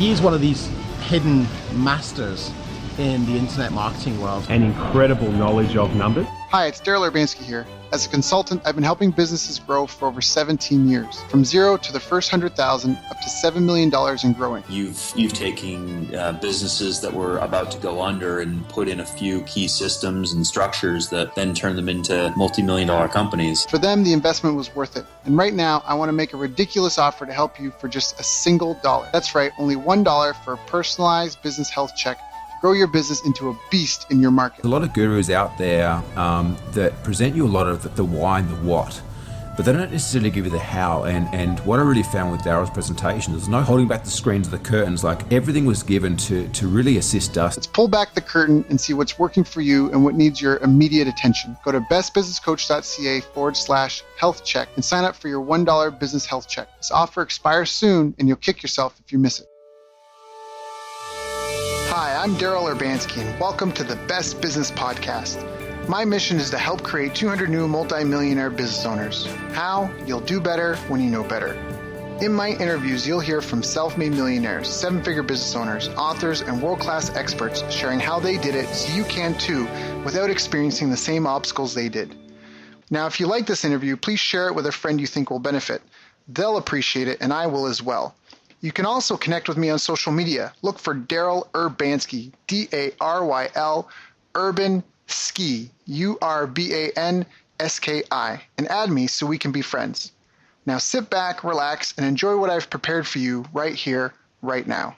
He's one of these hidden masters in the internet marketing world. An incredible knowledge of numbers. Hi, it's Daryl Urbanski here. As a consultant, I've been helping businesses grow for over 17 years, from zero to the first 100,000 up to $7 million and growing. You've taken businesses that were about to go under and put in a few key systems and structures that then turn them into multi-million-dollar companies. For them, the investment was worth it. And right now, I want to make a ridiculous offer to help you for just a single dollar. That's right, only $1 for a personalized business health check. Grow your business into a beast in your market. A lot of gurus out there that present you a lot of the why and the what, but they don't necessarily give you the how. And what I really found with Daryl's presentation, there's no holding back the screens or the curtains. Like, everything was given to really assist us. Let's pull back the curtain and see what's working for you and what needs your immediate attention. Go to bestbusinesscoach.ca/health check and sign up for your $1 business health check. This offer expires soon and you'll kick yourself if you miss it. Hi, I'm Daryl Urbanski, and welcome to the Best Business Podcast. My mission is to help create 200 new multi-millionaire business owners. How? You'll do better when you know better. In my interviews, you'll hear from self-made millionaires, seven-figure business owners, authors, and world-class experts sharing how they did it so you can too, without experiencing the same obstacles they did. Now, if you like this interview, please share it with a friend you think will benefit. They'll appreciate it, and I will as well. You can also connect with me on social media. Look for Daryl Urbanski, D-A-R-Y-L, Urban Ski, U-R-B-A-N-S-K-I, and add me so we can be friends. Now sit back, relax, and enjoy what I've prepared for you right here, right now.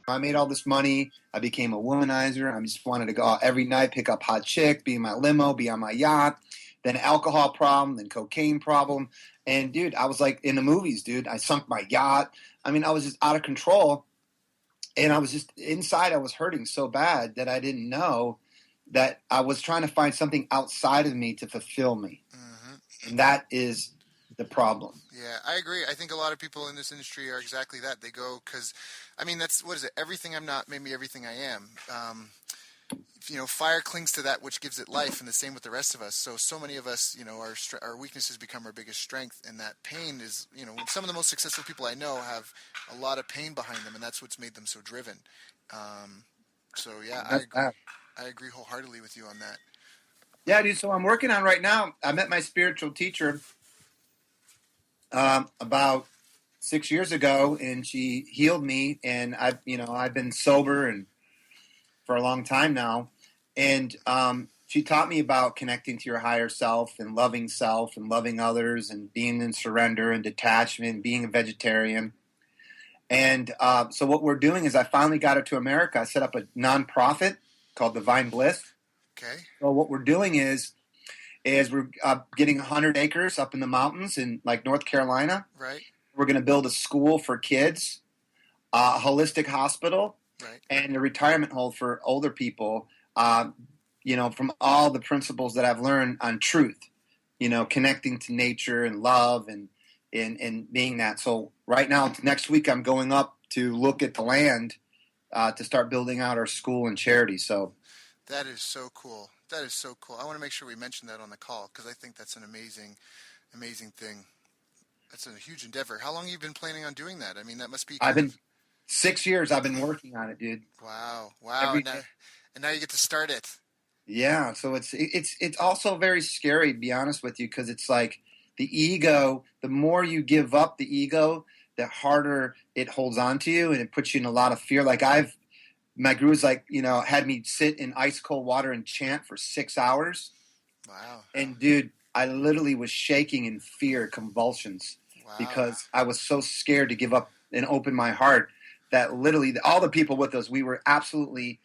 I made all this money. I became a womanizer. I just wanted to go out every night, pick up hot chick, be in my limo, be on my yacht. Then alcohol problem, then cocaine problem. And, dude, I was like in the movies, dude. I sunk my yacht. I mean, I was just out of control. And I was just inside, I was hurting so bad that I didn't know that I was trying to find something outside of me to fulfill me. Mm-hmm. And that is the problem. Yeah, I agree. I think a lot of people in this industry are exactly that. They go because, I mean, that's, what is it? Everything I'm not made me everything I am. Fire clings to that which gives it life, and the same with the rest of us. So many of us, our weaknesses become our biggest strength, and that pain is, some of the most successful people I know have a lot of pain behind them, and that's what's made them so driven. I agree wholeheartedly with you on that. Yeah, dude. So I'm working on right now. I met my spiritual teacher about 6 years ago, and she healed me, and I've been sober and for a long time now. And she taught me about connecting to your higher self and loving others and being in surrender and detachment, being a vegetarian. And so what we're doing is I finally got her to America. I set up a nonprofit called Divine Bliss. Okay. So what we're doing is we're getting 100 acres up in the mountains in like North Carolina. Right. We're going to build a school for kids, a holistic hospital, right, and a retirement home for older people. From all the principles that I've learned on truth, connecting to nature and love and being that. So right now, next week, I'm going up to look at the land to start building out our school and charity. So that is so cool. That is so cool. I want to make sure we mention that on the call because I think that's an amazing, amazing thing. That's a huge endeavor. How long have you been planning on doing that? I mean, that must be. 6 years. I've been working on it, dude. Wow. And now you get to start it. Yeah. So it's also very scary, to be honest with you, because it's like the ego, the more you give up the ego, the harder it holds on to you and it puts you in a lot of fear. Like my guru's had me sit in ice cold water and chant for 6 hours. Wow. And dude, I literally was shaking in fear, convulsions, because I was so scared to give up and open my heart that literally all the people with us, we were absolutely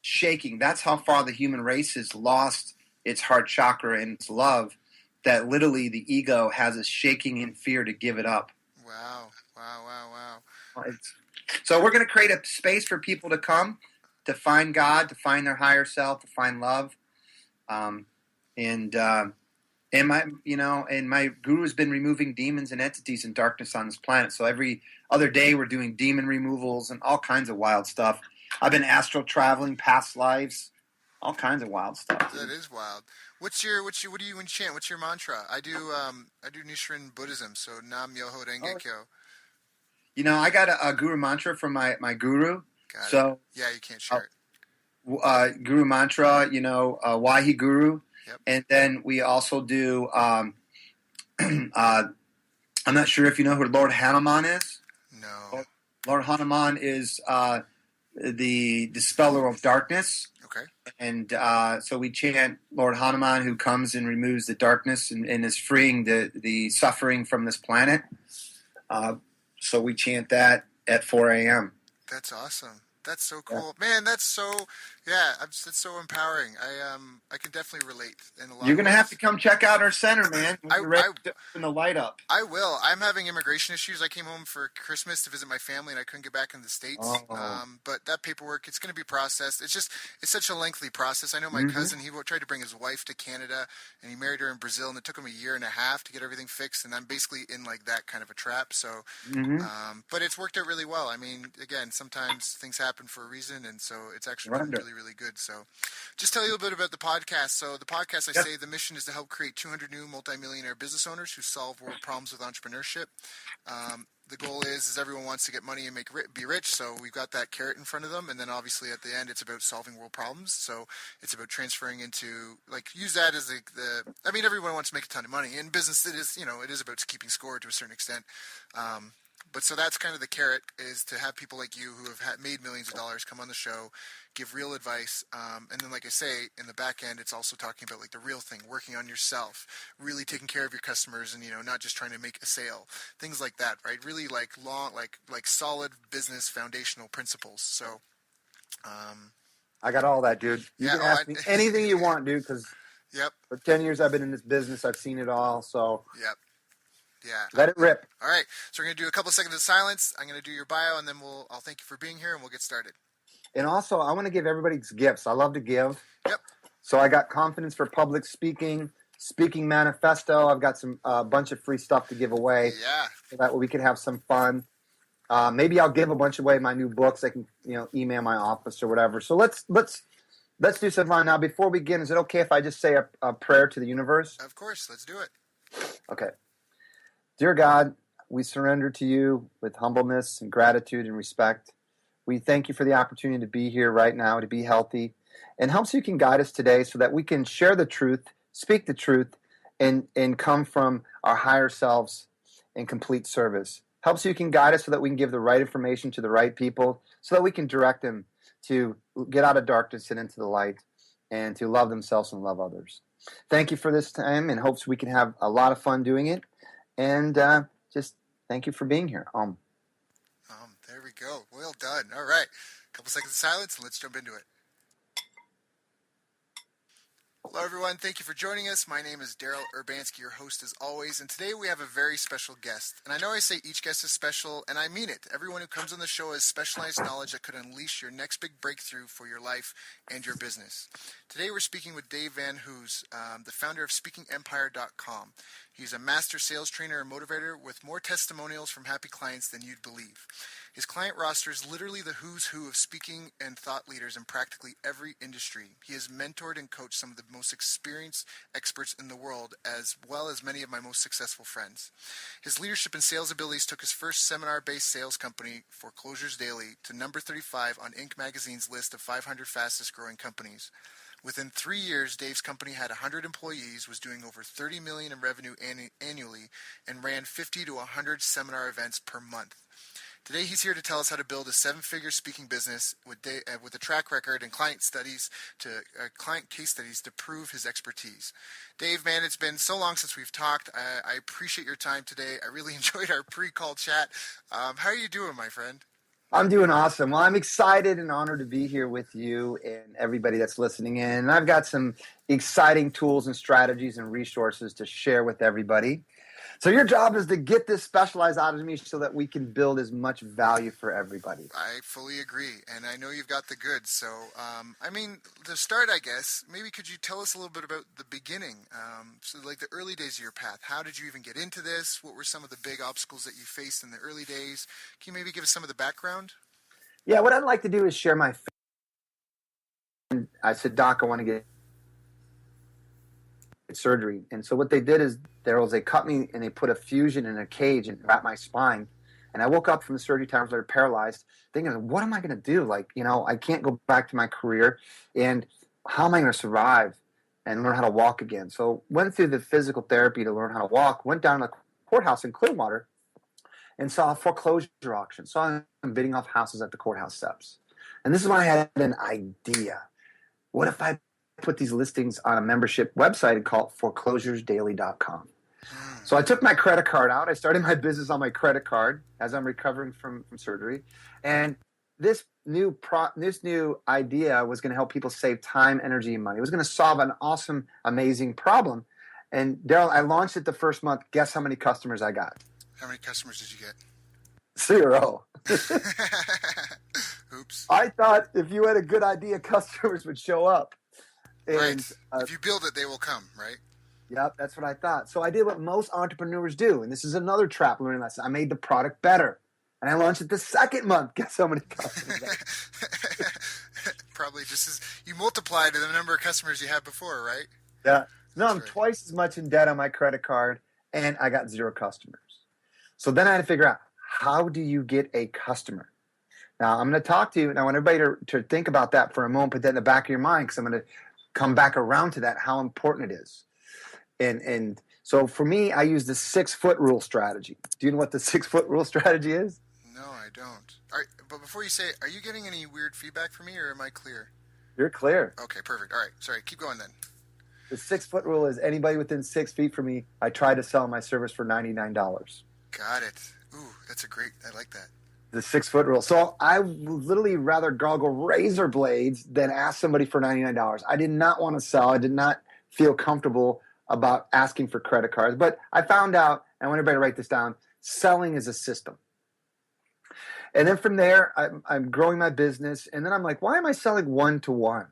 shaking. That's how far the human race has lost its heart chakra and its love, that literally the ego has us shaking in fear to give it up. Wow. So we're going to create a space for people to come, to find God, to find their higher self, to find love. And my guru has been removing demons and entities and darkness on this planet. So every other day we're doing demon removals and all kinds of wild stuff. I've been astral traveling, past lives, all kinds of wild stuff. That is wild. What do you enchant? What's your mantra? I do Nichiren Buddhism, so Nam Myoho Renge Kyo. I got a guru mantra from my guru. Got So it. Yeah, you can't share it. Guru mantra, why he guru. Yep. And then we also do, I'm not sure if you know who Lord Hanuman is. No. Lord Hanuman is the dispeller of darkness. Okay. And so we chant Lord Hanuman, who comes and removes the darkness and is freeing the suffering from this planet. So we chant that at 4 a.m. That's awesome. That's so cool, man. That's so it's so empowering. I can definitely relate in a lot. You're of gonna ways. have to come check out our center, man. We're ready to open the light up. I will. I'm having immigration issues. I came home for Christmas to visit my family, and I couldn't get back in the States. But that paperwork, it's going to be processed. It's such a lengthy process. I know my cousin, he tried to bring his wife to Canada, and he married her in Brazil, and it took him a year and a half to get everything fixed, and I'm basically in like that kind of a trap. So, but it's worked out really well. I mean, again, sometimes things happen for a reason, and so it's actually been really, really good. So just tell you a little bit about the podcast. So the podcast, I say the mission is to help create 200 new multimillionaire business owners who solve world problems with entrepreneurship. The goal is everyone wants to get money and be rich, so we've got that carrot in front of them, and then obviously at the end it's about solving world problems. So it's about transferring into, use that as everyone wants to make a ton of money. In business, it is about keeping score to a certain extent. But so that's kind of the carrot, is to have people like you who have made millions of dollars come on the show, give real advice. And then, like I say, in the back end, it's also talking about the real thing, working on yourself, really taking care of your customers, and not just trying to make a sale, things like that, right? Really long, solid business foundational principles. So, I got all that, dude. You can ask me anything you want, dude, because for 10 years I've been in this business. I've seen it all. So yeah. Let it rip. All right. So we're going to do a couple of seconds of silence. I'm going to do your bio, and then I'll thank you for being here, and we'll get started. And also, I want to give everybody gifts. I love to give. Yep. So I got confidence for public speaking manifesto. I've got a bunch of free stuff to give away. Yeah. So that we can have some fun. Maybe I'll give a bunch away my new books. They can, email my office or whatever. So let's do some fun. Now, before we begin, is it okay if I just say a prayer to the universe? Of course. Let's do it. Okay. Dear God, we surrender to you with humbleness and gratitude and respect. We thank you for the opportunity to be here right now, to be healthy, and help so you can guide us today so that we can share the truth, speak the truth, and come from our higher selves in complete service. Help so you can guide us so that we can give the right information to the right people, so that we can direct them to get out of darkness and into the light, and to love themselves and love others. Thank you for this time, and hopes we can have a lot of fun doing it. And just thank you for being here. There we go. Well done. All right. A couple seconds of silence, and let's jump into it. Hello, everyone. Thank you for joining us. My name is Daryl Urbanski, your host as always, and today we have a very special guest. And I know I say each guest is special, and I mean it. Everyone who comes on the show has specialized knowledge that could unleash your next big breakthrough for your life and your business. Today we're speaking with Dave VanHoose, the founder of SpeakingEmpire.com. He's a master sales trainer and motivator with more testimonials from happy clients than you'd believe. His client roster is literally the who's who of speaking and thought leaders in practically every industry. He has mentored and coached some of the most experienced experts in the world, as well as many of my most successful friends. His leadership and sales abilities took his first seminar-based sales company, Foreclosures Daily, to number 35 on Inc. magazine's list of 500 fastest growing companies. Within 3 years, Dave's company had 100 employees, was doing over $30 million in revenue annually, and ran 50 to 100 seminar events per month. Today, he's here to tell us how to build a seven-figure speaking business with a track record and client case studies to prove his expertise. Dave, man, it's been so long since we've talked. I appreciate your time today. I really enjoyed our pre-call chat. How are you doing, my friend? I'm doing awesome. Well, I'm excited and honored to be here with you and everybody that's listening in. And I've got some exciting tools and strategies and resources to share with everybody. So your job is to get this specialized out of me so that we can build as much value for everybody. I fully agree, and I know you've got the goods. So, to start, I guess, maybe could you tell us a little bit about the beginning? So like the early days of your path. How did you even get into this? What were some of the big obstacles that you faced in the early days? Can you maybe give us some of the background? Yeah, what I'd like to do is share my... I said, Doc, I want to get surgery. And so what they did is they cut me and they put a fusion in a cage and wrapped my spine. And I woke up from the surgery 10 hours later, paralyzed, thinking, what am I going to do? Like, I can't go back to my career. And how am I going to survive and learn how to walk again? So went through the physical therapy to learn how to walk, went down to the courthouse in Clearwater and saw a foreclosure auction. Saw them bidding off houses at the courthouse steps. And this is when I had an idea. What if I put these listings on a membership website and call it foreclosuresdaily.com? So I took my credit card out. I started my business on my credit card as I'm recovering from surgery. And this new idea was going to help people save time, energy, and money. It was going to solve an awesome, amazing problem. And Daryl, I launched it the first month. Guess how many customers I got? How many customers did you get? 0. Oops. I thought if you had a good idea, customers would show up. And, right. If you build it, they will come, right? Yep, that's what I thought. So I did what most entrepreneurs do, and this is another trap learning lesson. I made the product better, and I launched it the second month. Guess how many customers I got? Probably just as you multiplied the number of customers you had before, right? Yeah. No, That's I'm right. twice as much in debt on my credit card, and I got 0 customers. So then I had to figure out, how do you get a customer? Now, I'm going to talk to you, and I want everybody to think about that for a moment, put that in the back of your mind, because I'm going to come back around to that, how important it is. And so for me, I use the 6-foot rule strategy. Do you know what the 6-foot rule strategy is? No, I don't. All right, but before you say it, are you getting any weird feedback from me, or am I clear? You're clear. Okay, perfect. All right, sorry. Keep going then. The 6-foot rule is anybody within 6 feet from me, I try to sell my service for $99. Got it. Ooh, that's I like that. The 6-foot rule. So I would literally rather gargle razor blades than ask somebody for $99. I did not want to sell. I did not feel comfortable about asking for credit cards. But I found out, and I want everybody to write this down, selling is a system. And then from there, I'm growing my business. And then I'm like, why am I selling 1-to-1?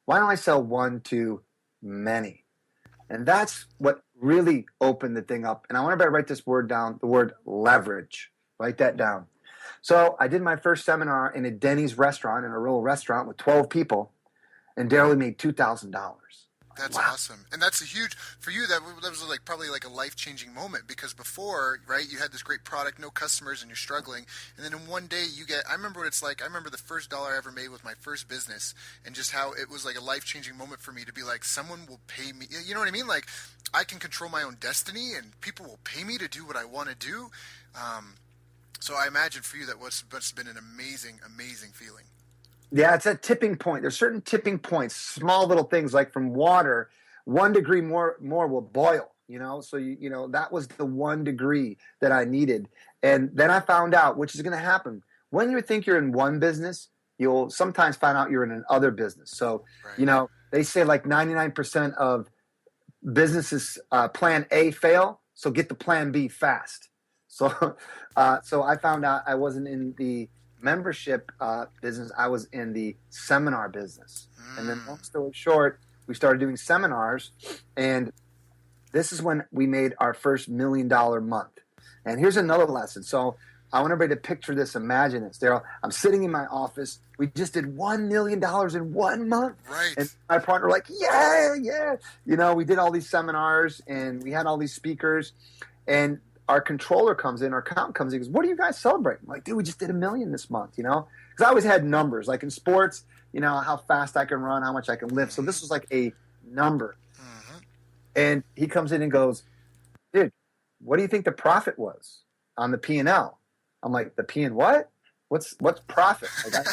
Why don't I sell 1 to many? And that's what really opened the thing up. And I want everybody to write this word down, the word leverage. Write that down. So I did my first seminar in a Denny's restaurant, in a rural restaurant with 12 people, and Daryl made $2,000. That's Wow. awesome. And that's a huge, for you, that was probably like a life-changing moment, because before, right, you had this great product, no customers, and you're struggling. And then in one day I remember what it's like. I remember the first dollar I ever made with my first business, and just how it was like a life-changing moment for me to be like, someone will pay me. You know what I mean? Like, I can control my own destiny, and people will pay me to do what I want to do. So I imagine for you that must have been an amazing, amazing feeling. Yeah, it's a tipping point. There's certain tipping points, small little things like from water, 1 degree more will boil, So, that was the 1 degree that I needed. And then I found out, which is going to happen. When you think you're in one business, you'll sometimes find out you're in another business. So, Right. They say like 99% of businesses plan A fail, so get the plan B fast. So, so I found out I wasn't in the membership business. I was in the seminar business. And then long story short, we started doing seminars, and this is when we made our first $1 million month. And here's another lesson. So I want everybody to picture this, imagine this. Daryl, I'm sitting in my office. We just did $1 million in 1 month. Right. And my partner were like, yeah. We did all these seminars, and we had all these speakers, and our controller comes in, our accountant comes in, goes, what are you guys celebrating? I'm like, dude, we just did $1 million this month, Because I always had numbers. Like in sports, how fast I can run, how much I can lift. So this was like a number. Mm-hmm. And he comes in and goes, dude, what do you think the profit was on the P&L? I'm like, the P and what? What's profit? Like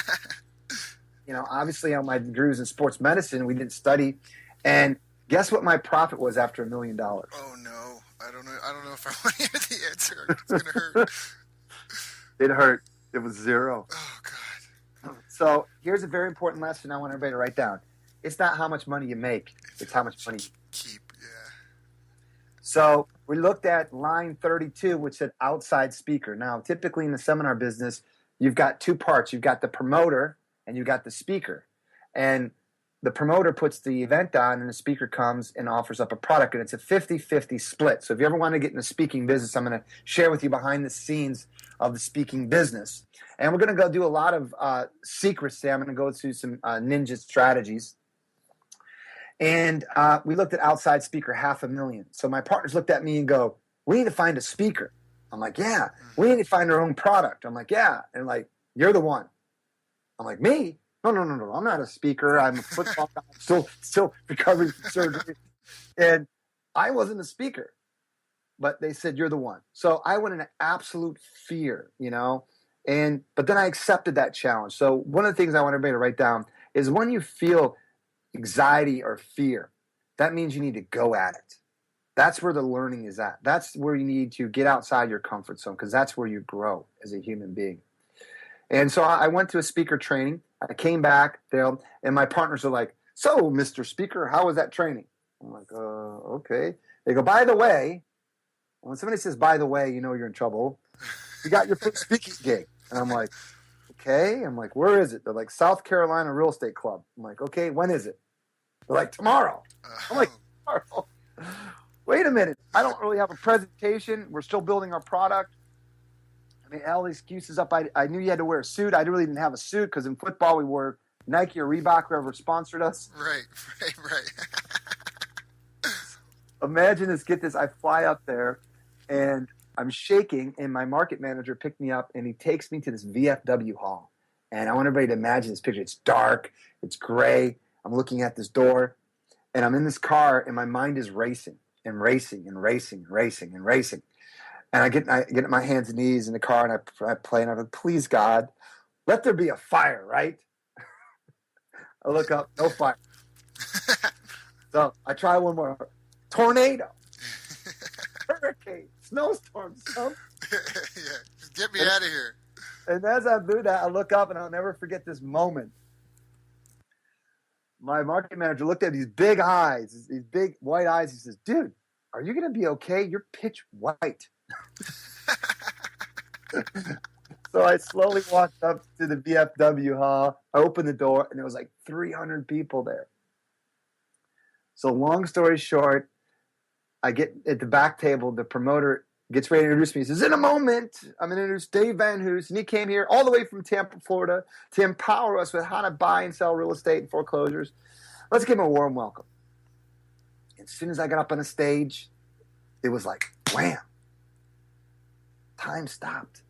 obviously on my degrees in sports medicine, we didn't study. And guess what my profit was after $1 million? Oh no, I don't know if I want to hear the answer. It's gonna hurt. It hurt. It was 0. Oh God. So here's a very important lesson I want everybody to write down. It's not how much money you make. It's how much money you keep. Yeah. So we looked at line 32, which said outside speaker. Now, typically in the seminar business, you've got 2 parts. You've got the promoter and you've got the speaker. And the promoter puts the event on, and the speaker comes and offers up a product, and it's a 50-50 split. So if you ever want to get in the speaking business, I'm going to share with you behind the scenes of the speaking business. And we're going to go do a lot of secrets today. I'm going to go through some ninja strategies. And we looked at outside speaker, $500,000. So my partners looked at me and go, we need to find a speaker. I'm like, yeah, we need to find our own product. I'm like, yeah. And like, you're the one. I'm like, me? No. I'm not a speaker. I'm a football guy. I'm still recovering from surgery. And I wasn't a speaker, but they said, you're the one. So I went into absolute fear, but then I accepted that challenge. So one of the things I want everybody to write down is when you feel anxiety or fear, that means you need to go at it. That's where the learning is at. That's where you need to get outside your comfort zone, because that's where you grow as a human being. And so I went to a speaker training. I came back, and my partners are like, so, Mr. Speaker, how was that training? I'm like, okay. They go, by the way, when somebody says, by the way, you're in trouble. You got your first speaking gig. And I'm like, okay. I'm like, where is it? They're like, South Carolina Real Estate Club. I'm like, okay, when is it? They're like, tomorrow. I'm like, tomorrow? Wait a minute. I don't really have a presentation. We're still building our product. I mean, all the excuses up. I knew you had to wear a suit. I really didn't have a suit because in football we wore Nike or Reebok, whoever sponsored us. Right. Imagine this. Get this. I fly up there, and I'm shaking, and my market manager picked me up, and he takes me to this VFW hall. And I want everybody to imagine this picture. It's dark. It's gray. I'm looking at this door, and I'm in this car, and my mind is racing and racing and racing and racing and racing. And I get on my hands and knees in the car, and I play, and I'm like, please, God, let there be a fire, right? I look up, no fire. So I try one more. Tornado. Hurricane. Snowstorm. Something. Yeah, just get me out of here. And as I do that, I look up, and I'll never forget this moment. My market manager looked at these big eyes, these big white eyes. He says, dude, are you going to be okay? You're pitch white. So I slowly walked up to the VFW hall. I opened the door, and there was like 300 people there. So long story short, I get at the back table. The promoter gets ready to introduce me. He says, in a moment, I'm going to introduce Dave VanHoose. And he came here all the way from Tampa, Florida, to empower us with how to buy and sell real estate and foreclosures. Let's give him a warm welcome. As soon as I got up on the stage, it was like, wham. Time stopped.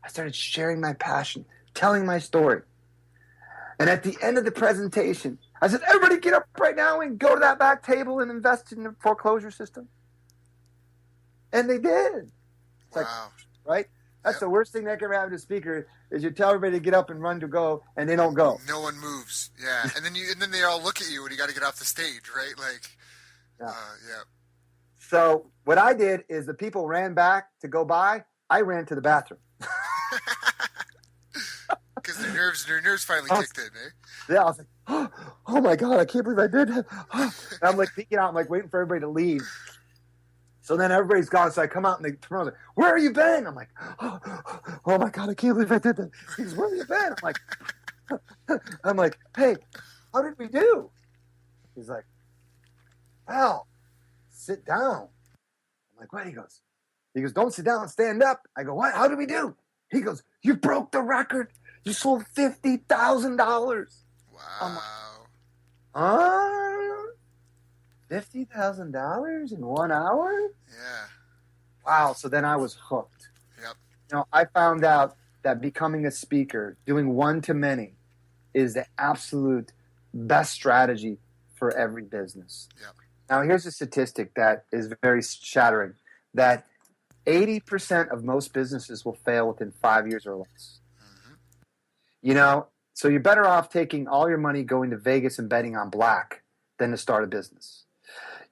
I started sharing my passion, telling my story. And at the end of the presentation, I said, everybody get up right now and go to that back table and invest in the foreclosure system. And they did. It's Wow. Right? That's the worst thing that can happen to a speaker is you tell everybody to get up and run to go, and they don't go. No one moves. Yeah, and then they all look at you when you got to get off the stage, right? Like, Yeah. yeah. So what I did is the people ran back to go by. I ran to the bathroom. Because their nerves finally kicked in, eh? Yeah, I was like, oh my God, I can't believe I did that. And I'm like peeking out, I'm like waiting for everybody to leave. So then everybody's gone. So I come out and the promoter's like, where have you been? I'm like, oh my God, I can't believe I did that. He goes, where have you been? I'm like, hey, how did we do? He's like, well, sit down. I'm like, what? He goes, don't sit down, stand up. I go, what? How did we do? He goes, you broke the record. You sold $50,000. Wow. $50,000 in 1 hour? Yeah. Wow. So then I was hooked. Yep. I found out that becoming a speaker, doing one-to-many, is the absolute best strategy for every business. Yep. Now, here's a statistic that is very shattering, that 80% of most businesses will fail within 5 years or less. Mm-hmm. So you're better off taking all your money going to Vegas and betting on black than to start a business.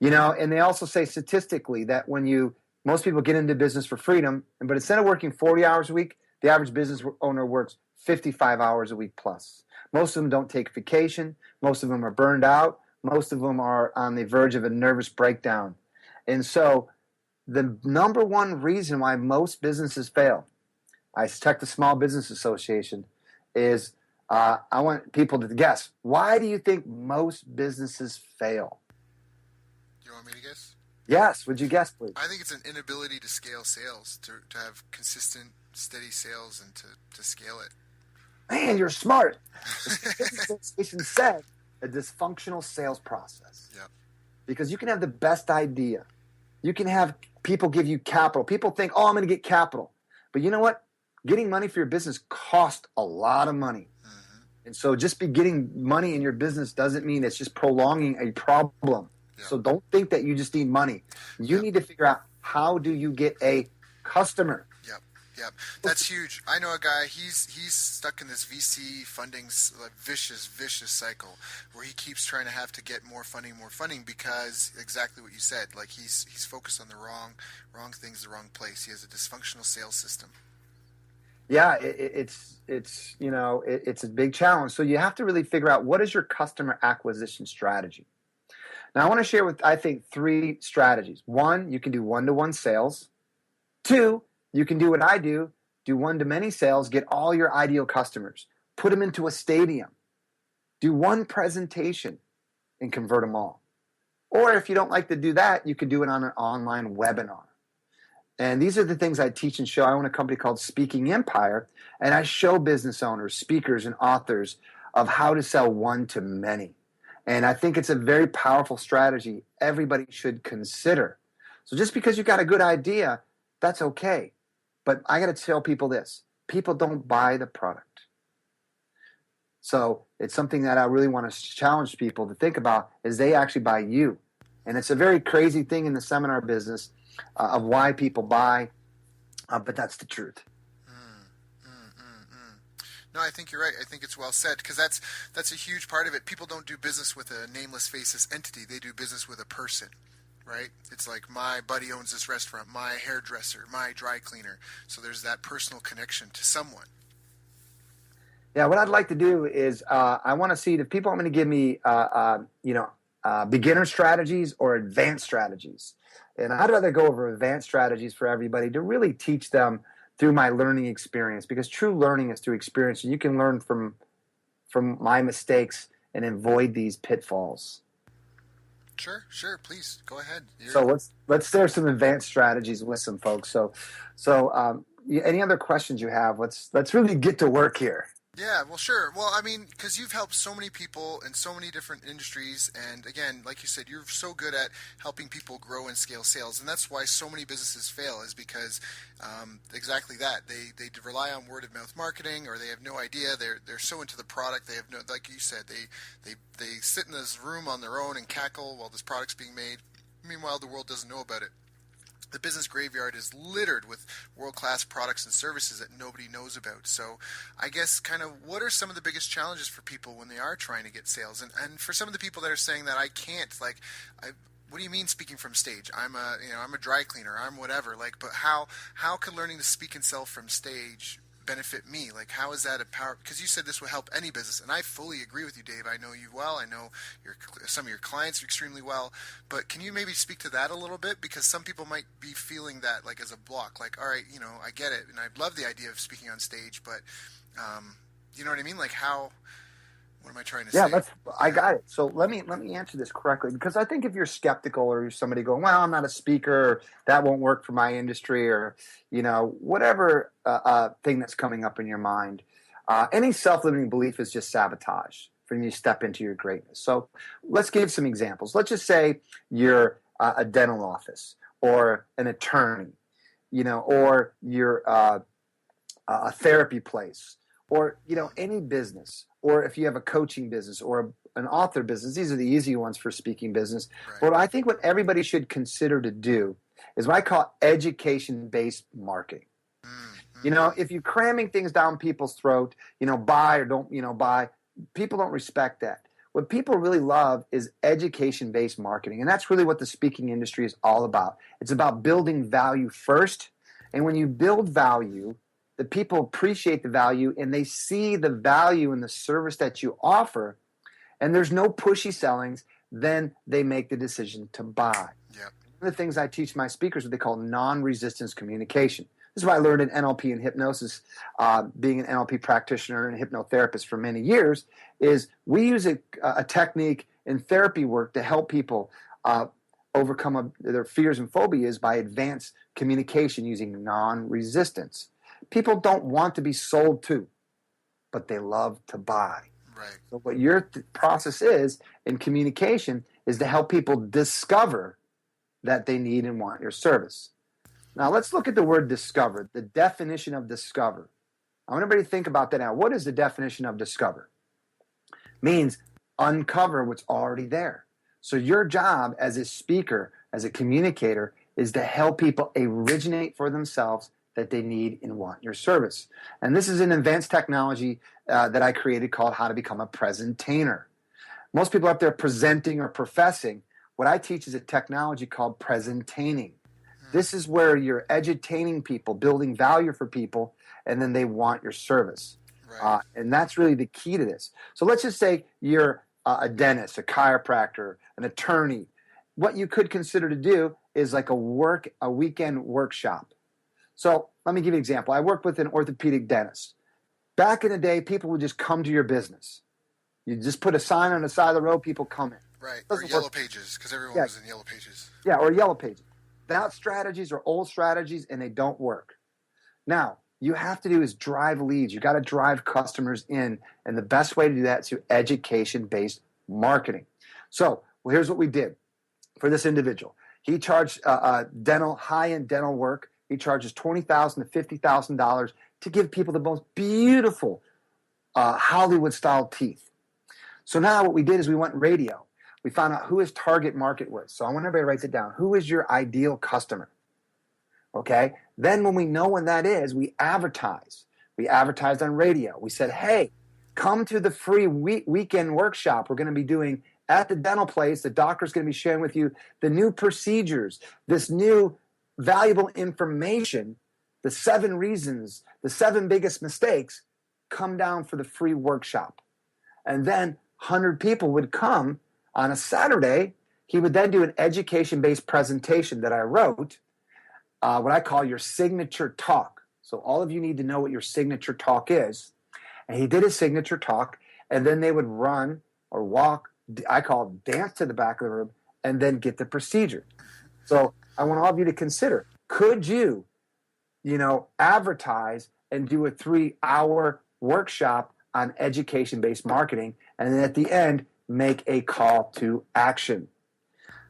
And they also say statistically that most people get into business for freedom, but instead of working 40 hours a week, the average business owner works 55 hours a week plus. Most of them don't take vacation. Most of them are burned out. Most of them are on the verge of a nervous breakdown. And so the number one reason why most businesses fail, I checked the Small Business Association, is I want people to guess. Why do you think most businesses fail? You want me to guess? Yes. Would you guess, please? I think it's an inability to scale sales, to have consistent, steady sales, and to scale it. Man, you're smart. The Business Association said a dysfunctional sales process. Yep. Because you can have the best idea. You can have people give you capital. People think, oh, I'm going to get capital. But you know what? Getting money for your business costs a lot of money. And so just be getting money in your business doesn't mean it's just prolonging a problem. Yeah. So don't think that you just need money. You need to figure out, how do you get a customer? Yep, that's huge. I know a guy. He's stuck in this VC funding vicious cycle where he keeps trying to have to get more funding because exactly what you said. Like he's focused on the wrong things, the wrong place. He has a dysfunctional sales system. Yeah, it's a big challenge. So you have to really figure out, what is your customer acquisition strategy. Now I want to share I think 3 strategies. 1, you can do one-to-one sales. 2, you can do what I do one-to-many sales, get all your ideal customers, put them into a stadium, do one presentation, and convert them all. Or if you don't like to do that, you can do it on an online webinar. And these are the things I teach and show. I own a company called Speaking Empire, and I show business owners, speakers, and authors of how to sell one-to-many. And I think it's a very powerful strategy everybody should consider. So just because you got a good idea, that's okay. But I got to tell people this. People don't buy the product. So it's something that I really want to challenge people to think about, is they actually buy you. And it's a very crazy thing in the seminar business of why people buy, but that's the truth. No, I think you're right. I think it's well said, because that's a huge part of it. People don't do business with a nameless, faceless entity. They do business with a person, right? It's like, my buddy owns this restaurant, my hairdresser, my dry cleaner. So there's that personal connection to someone. Yeah, what I'd like to do is I want to see if people are going to give me, beginner strategies or advanced strategies. And I'd rather go over advanced strategies for everybody to really teach them through my learning experience, because true learning is through experience, and you can learn from my mistakes and avoid these pitfalls. Sure, please go ahead. So let's share some advanced strategies with some folks. So any other questions you have? Let's really get to work here. Yeah, well, sure. Well, I mean, because you've helped so many people in so many different industries, and again, like you said, you're so good at helping people grow and scale sales, and that's why so many businesses fail, is because exactly that. They rely on word of mouth marketing, or they have no idea. They're so into the product, they have no, like you said, they sit in this room on their own and cackle while this product's being made. Meanwhile, the world doesn't know about it. The business graveyard is littered with world-class products and services that nobody knows about. So I guess kind of, what are some of the biggest challenges for people when they are trying to get sales? And for some of the people that are saying that I can't, what do you mean speaking from stage? I'm a dry cleaner, I'm whatever. But how can learning to speak and sell from stage benefit me? How is that a power? Because you said this will help any business, and I fully agree with you, Dave. I know you well. I know some of your clients extremely well. But can you maybe speak to that a little bit? Because some people might be feeling that as a block. All right, I get it, and I love the idea of speaking on stage, but you know what I mean? What am I trying to say? Yeah, I got it. So let me answer this correctly, because I think if you're skeptical, or you're somebody going, well, I'm not a speaker, or that won't work for my industry, or whatever thing that's coming up in your mind, any self-limiting belief is just sabotage for you to step into your greatness. So let's give some examples. Let's just say you're a dental office, or an attorney, or you're a therapy place, or any business. Or if you have a coaching business or an author business, these are the easy ones for speaking business. Right. But I think what everybody should consider to do is what I call education-based marketing. Mm-hmm. If you're cramming things down people's throat, buy or don't, buy, people don't respect that. What people really love is education-based marketing. And that's really what the speaking industry is all about. It's about building value first. And when you build value, the people appreciate the value, and they see the value in the service that you offer, and there's no pushy sellings, then they make the decision to buy. Yep. One of the things I teach my speakers, what they call non-resistance communication. This is what I learned in NLP and hypnosis, being an NLP practitioner and hypnotherapist for many years, is we use a technique in therapy work to help people overcome their fears and phobias by advanced communication using non-resistance. People don't want to be sold to, but they love to buy. Right. So what your process is in communication is to help people discover that they need and want your service. Now let's look at the word discover, the definition of discover. I want everybody to think about that now. What is the definition of discover? Means uncover what's already there. So your job as a speaker, as a communicator, is to help people originate for themselves that they need and want your service. And this is an advanced technology that I created called How to Become a Presentainer. Most people up there presenting or professing. What I teach is a technology called presentaining. This is where you're edutaining people, building value for people, and then they want your service. Right. And that's really the key to this. So let's just say you're a dentist, a chiropractor, an attorney. What you could consider to do is like a weekend workshop. So let me give you an example. I worked with an orthopedic dentist. Back in the day, people would just come to your business. You just put a sign on the side of the road, people come in. Right, or Doesn't Yellow work. Pages, because everyone was in Yellow Pages. Yeah, or Yellow Pages. That strategies are old strategies, and they don't work. Now, you have to do is drive leads. You got to drive customers in, and the best way to do that is through education-based marketing. So, here's what we did for this individual. He charged high-end dental work. He charges $20,000 to $50,000 to give people the most beautiful Hollywood-style teeth. So now what we did is we went radio. We found out who his target market was. So I want everybody to write it down. Who is your ideal customer? Okay? Then when we know when that is, we advertise. We advertised on radio. We said, hey, come to the free weekend workshop we're going to be doing at the dental place. The doctor's going to be sharing with you the new procedures, this new valuable information, the 7 reasons, the 7 biggest mistakes. Come down for the free workshop. And then 100 people would come on a Saturday. He would then do an education-based presentation that I wrote, what I call your signature talk. So all of you need to know what your signature talk is. And he did his signature talk, and then they would run or walk, I call it dance to the back of the room, and then get the procedure. So I want all of you to consider, could you, advertise and do a 3-hour workshop on education-based marketing, and then at the end, make a call to action.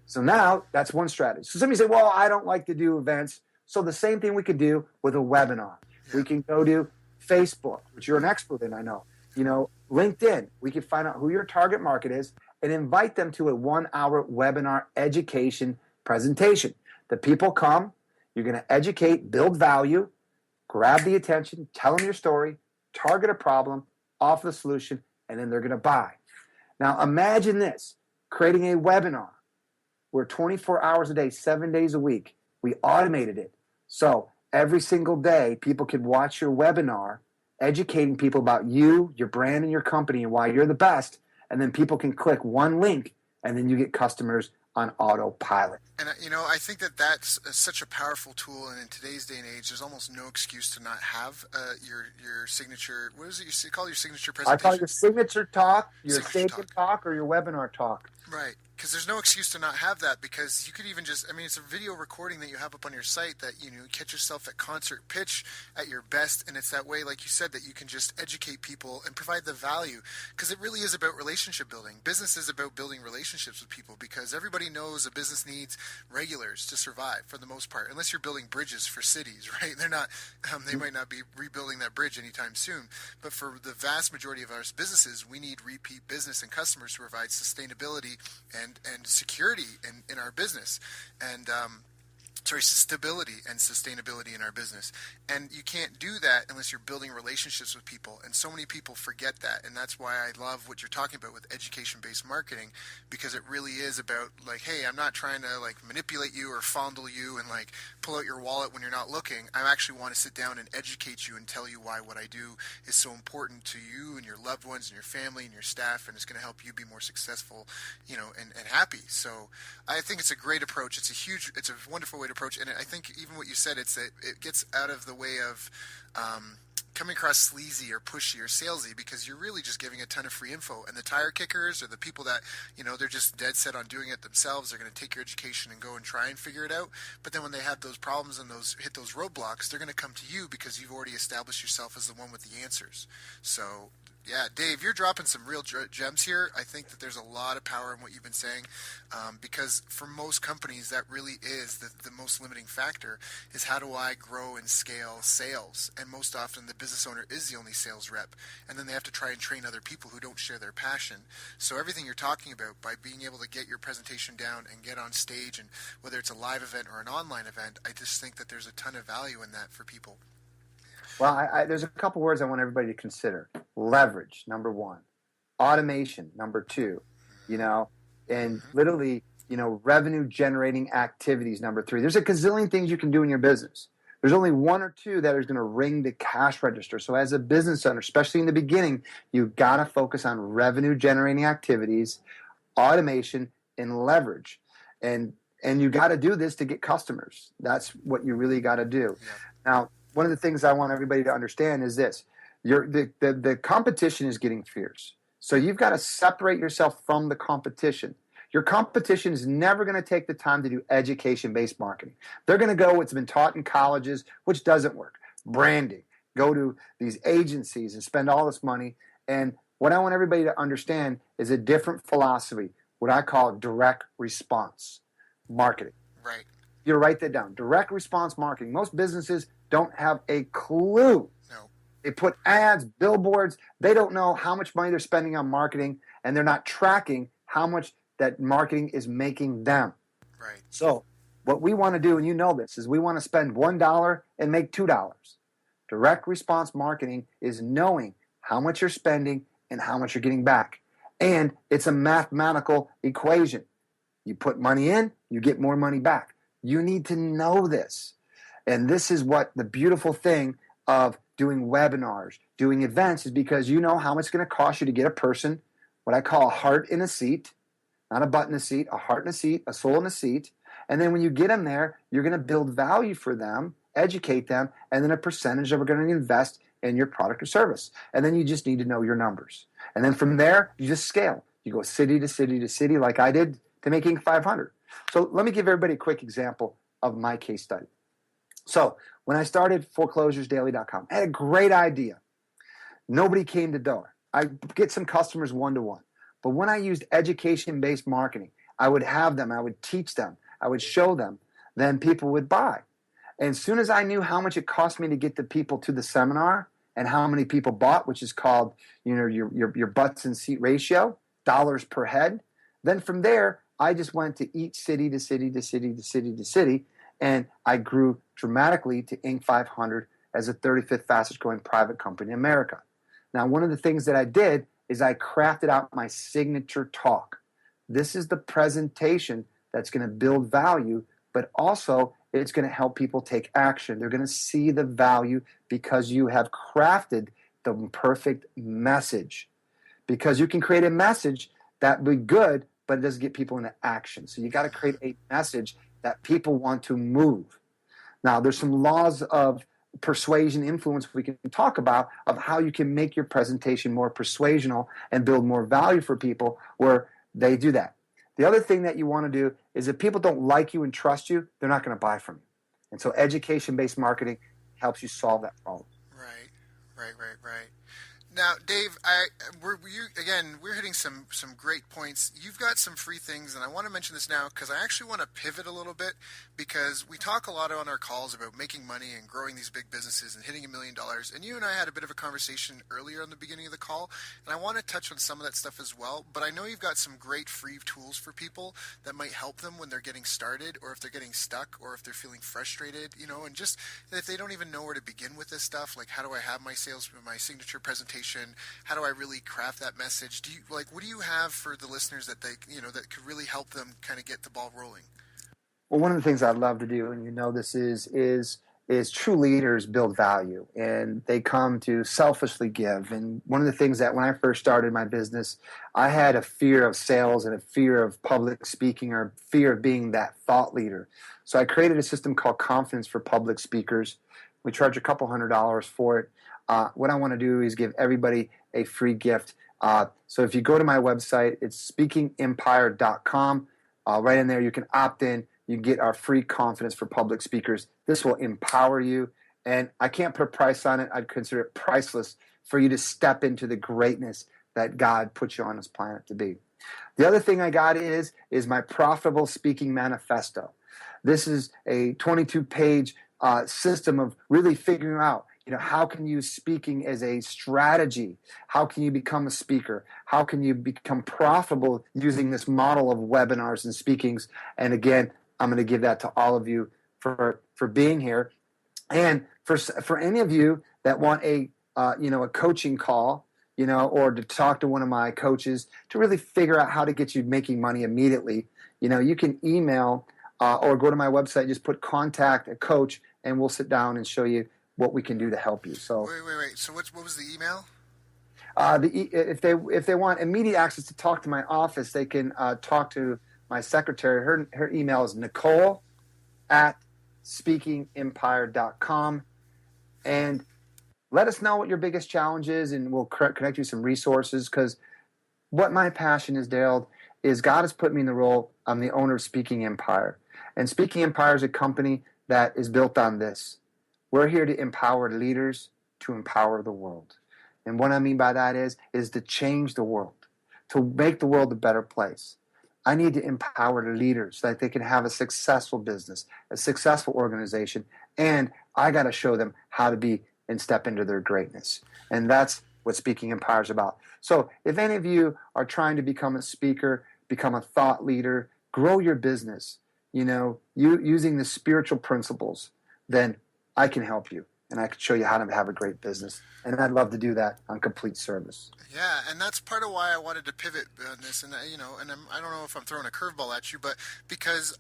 So now that's one strategy. So somebody say, well, I don't like to do events. So the same thing we could do with a webinar. We can go to Facebook, which you're an expert in, I know. LinkedIn. We can find out who your target market is and invite them to a 1-hour webinar education presentation. The people come, you're going to educate, build value, grab the attention, tell them your story, target a problem, offer the solution, and then they're going to buy. Now imagine this, creating a webinar where 24 hours a day, 7 days a week, we automated it. So every single day, people could watch your webinar, educating people about you, your brand, and your company, and why you're the best. And then people can click one link, and then you get customers on autopilot. And I think that's such a powerful tool. And in today's day and age, there's almost no excuse to not have your signature. What is it you call your signature presentation? I call it your signature talk, your Signature sacred talk, or your webinar talk. Right, because there's no excuse to not have that, because you could even just, it's a video recording that you have up on your site that, catch yourself at concert pitch at your best, and it's that way, like you said, that you can just educate people and provide the value, because it really is about relationship building. Business is about building relationships with people, because everybody knows a business needs regulars to survive for the most part, unless you're building bridges for cities, right? They're not, they might not be rebuilding that bridge anytime soon, but for the vast majority of our businesses, we need repeat business and customers to provide sustainability and security in our business, and stability and sustainability in our business. And you can't do that unless you're building relationships with people. And so many people forget that. And that's why I love what you're talking about with education-based marketing, because it really is about hey, I'm not trying to manipulate you or fondle you and pull out your wallet when you're not looking. I actually want to sit down and educate you and tell you why what I do is so important to you and your loved ones and your family and your staff, and it's going to help you be more successful, and happy. So I think it's a great approach. It's a wonderful way to approach. And I think even what you said, it gets out of the way of coming across sleazy or pushy or salesy, because you're really just giving a ton of free info. And the tire kickers or the people that, they're just dead set on doing it themselves, they're going to take your education and go and try and figure it out. But then when they have those problems and hit those roadblocks, they're going to come to you because you've already established yourself as the one with the answers. So Yeah, Dave, you're dropping some real gems here. I think that there's a lot of power in what you've been saying, because for most companies, that really is the most limiting factor is how do I grow and scale sales? And most often the business owner is the only sales rep, and then they have to try and train other people who don't share their passion. So everything you're talking about, by being able to get your presentation down and get on stage, and whether it's a live event or an online event, I just think that there's a ton of value in that for people. Well, there's a couple words I want everybody to consider. Leverage, number one. Automation, number two. And literally, revenue generating activities, number three. There's a gazillion things you can do in your business. There's only one or two that is going to ring the cash register. So as a business owner, especially in the beginning, you've got to focus on revenue generating activities, automation, and leverage. And you got to do this to get customers. That's what you really got to do. Yeah. Now, one of the things I want everybody to understand is this. The competition is getting fierce. So you've got to separate yourself from the competition. Your competition is never going to take the time to do education-based marketing. They're going to go what's been taught in colleges, which doesn't work. Branding. Go to these agencies and spend all this money. And what I want everybody to understand is a different philosophy, what I call direct response marketing. Right. You write that down. Direct response marketing. Most businesses don't have a clue. No. They put ads, billboards. They don't know how much money they're spending on marketing, and they're not tracking how much that marketing is making them. Right. So what we want to do, and you know this, is we want to spend $1 and make $2. Direct response marketing is knowing how much you're spending and how much you're getting back. And it's a mathematical equation. You put money in, you get more money back. You need to know this. And this is what the beautiful thing of doing webinars, doing events, is because you know how much it's going to cost you to get a person, what I call a heart in a seat, not a butt in a seat, a heart in a seat, a soul in a seat. And then when you get them there, you're going to build value for them, educate them, and then a percentage of it are going to invest in your product or service. And then you just need to know your numbers. And then from there, you just scale. You go city to city to city like I did to making 500. So let me give everybody a quick example of my case study. So when I started foreclosuresdaily.com, I had a great idea. Nobody came to the door. I get some customers one-to-one. But when I used education-based marketing, I would have them, I would teach them, I would show them, then people would buy. And as soon as I knew how much it cost me to get the people to the seminar and how many people bought, which is called your butts and seat ratio, dollars per head, then from there, I just went to each city to city to city to city to city, and I grew dramatically to Inc. 500 as the 35th fastest growing private company in America. Now, one of the things that I did is I crafted out my signature talk. This is the presentation that's going to build value, but also it's going to help people take action. They're going to see the value because you have crafted the perfect message. Because you can create a message that would be good, but it doesn't get people into action. So you got to create a message that people want to move. Now, there's some laws of persuasion influence we can talk about of how you can make your presentation more persuasional and build more value for people where they do that. The other thing that you want to do is if people don't like you and trust you, they're not going to buy from you. And so education-based marketing helps you solve that problem. Right. Now, Dave, we're hitting some great points. You've got some free things, and I want to mention this now because I actually want to pivot a little bit because we talk a lot on our calls about making money and growing these big businesses and hitting $1 million. And you and I had a bit of a conversation earlier in the beginning of the call, and I want to touch on some of that stuff as well. But I know you've got some great free tools for people that might help them when they're getting started, or if they're getting stuck, or if they're feeling frustrated, and just if they don't even know where to begin with this stuff, like how do I have my signature presentation? How do I really craft that message? What do you have for the listeners that that could really help them kind of get the ball rolling? Well, one of the things I'd love to do, and this is true leaders build value, and they come to selfishly give. And one of the things that when I first started my business, I had a fear of sales and a fear of public speaking or fear of being that thought leader. So I created a system called Confidence for Public Speakers. We charge a couple $100 for it. What I want to do is give everybody a free gift. So if you go to my website, it's speakingempire.com. Right in there, you can opt in. You get our free Confidence for Public Speakers. This will empower you. And I can't put a price on it. I'd consider it priceless for you to step into the greatness that God put you on this planet to be. The other thing I got is my Profitable Speaking Manifesto. This is a 22-page system of really figuring out, how can you use speaking as a strategy? How can you become a speaker? How can you become profitable using this model of webinars and speakings? And again, I'm going to give that to all of you for being here. And for any of you that want a coaching call, or to talk to one of my coaches to really figure out how to get you making money immediately, you can email or go to my website, just put contact a coach, and we'll sit down and show you what we can do to help you. So wait. So what was the email? If they want immediate access to talk to my office, they can talk to my secretary. Her email is Nicole@speakingempire.com, and let us know what your biggest challenge is, and we'll connect you some resources. Because what my passion is, Daryl, is God has put me in the role. I'm the owner of Speaking Empire, and Speaking Empire is a company that is built on this. We're here to empower leaders to empower the world. And what I mean by that is to change the world, to make the world a better place. I need to empower leaders so that they can have a successful business, a successful organization, and I got to show them how to be and step into their greatness. And that's what Speaking Empire is about. So if any of you are trying to become a speaker, become a thought leader, grow your business, using the spiritual principles, then I can help you, and I can show you how to have a great business. And I'd love to do that on complete service. Yeah, and that's part of why I wanted to pivot on this. And I don't know if I'm throwing a curveball at you, but because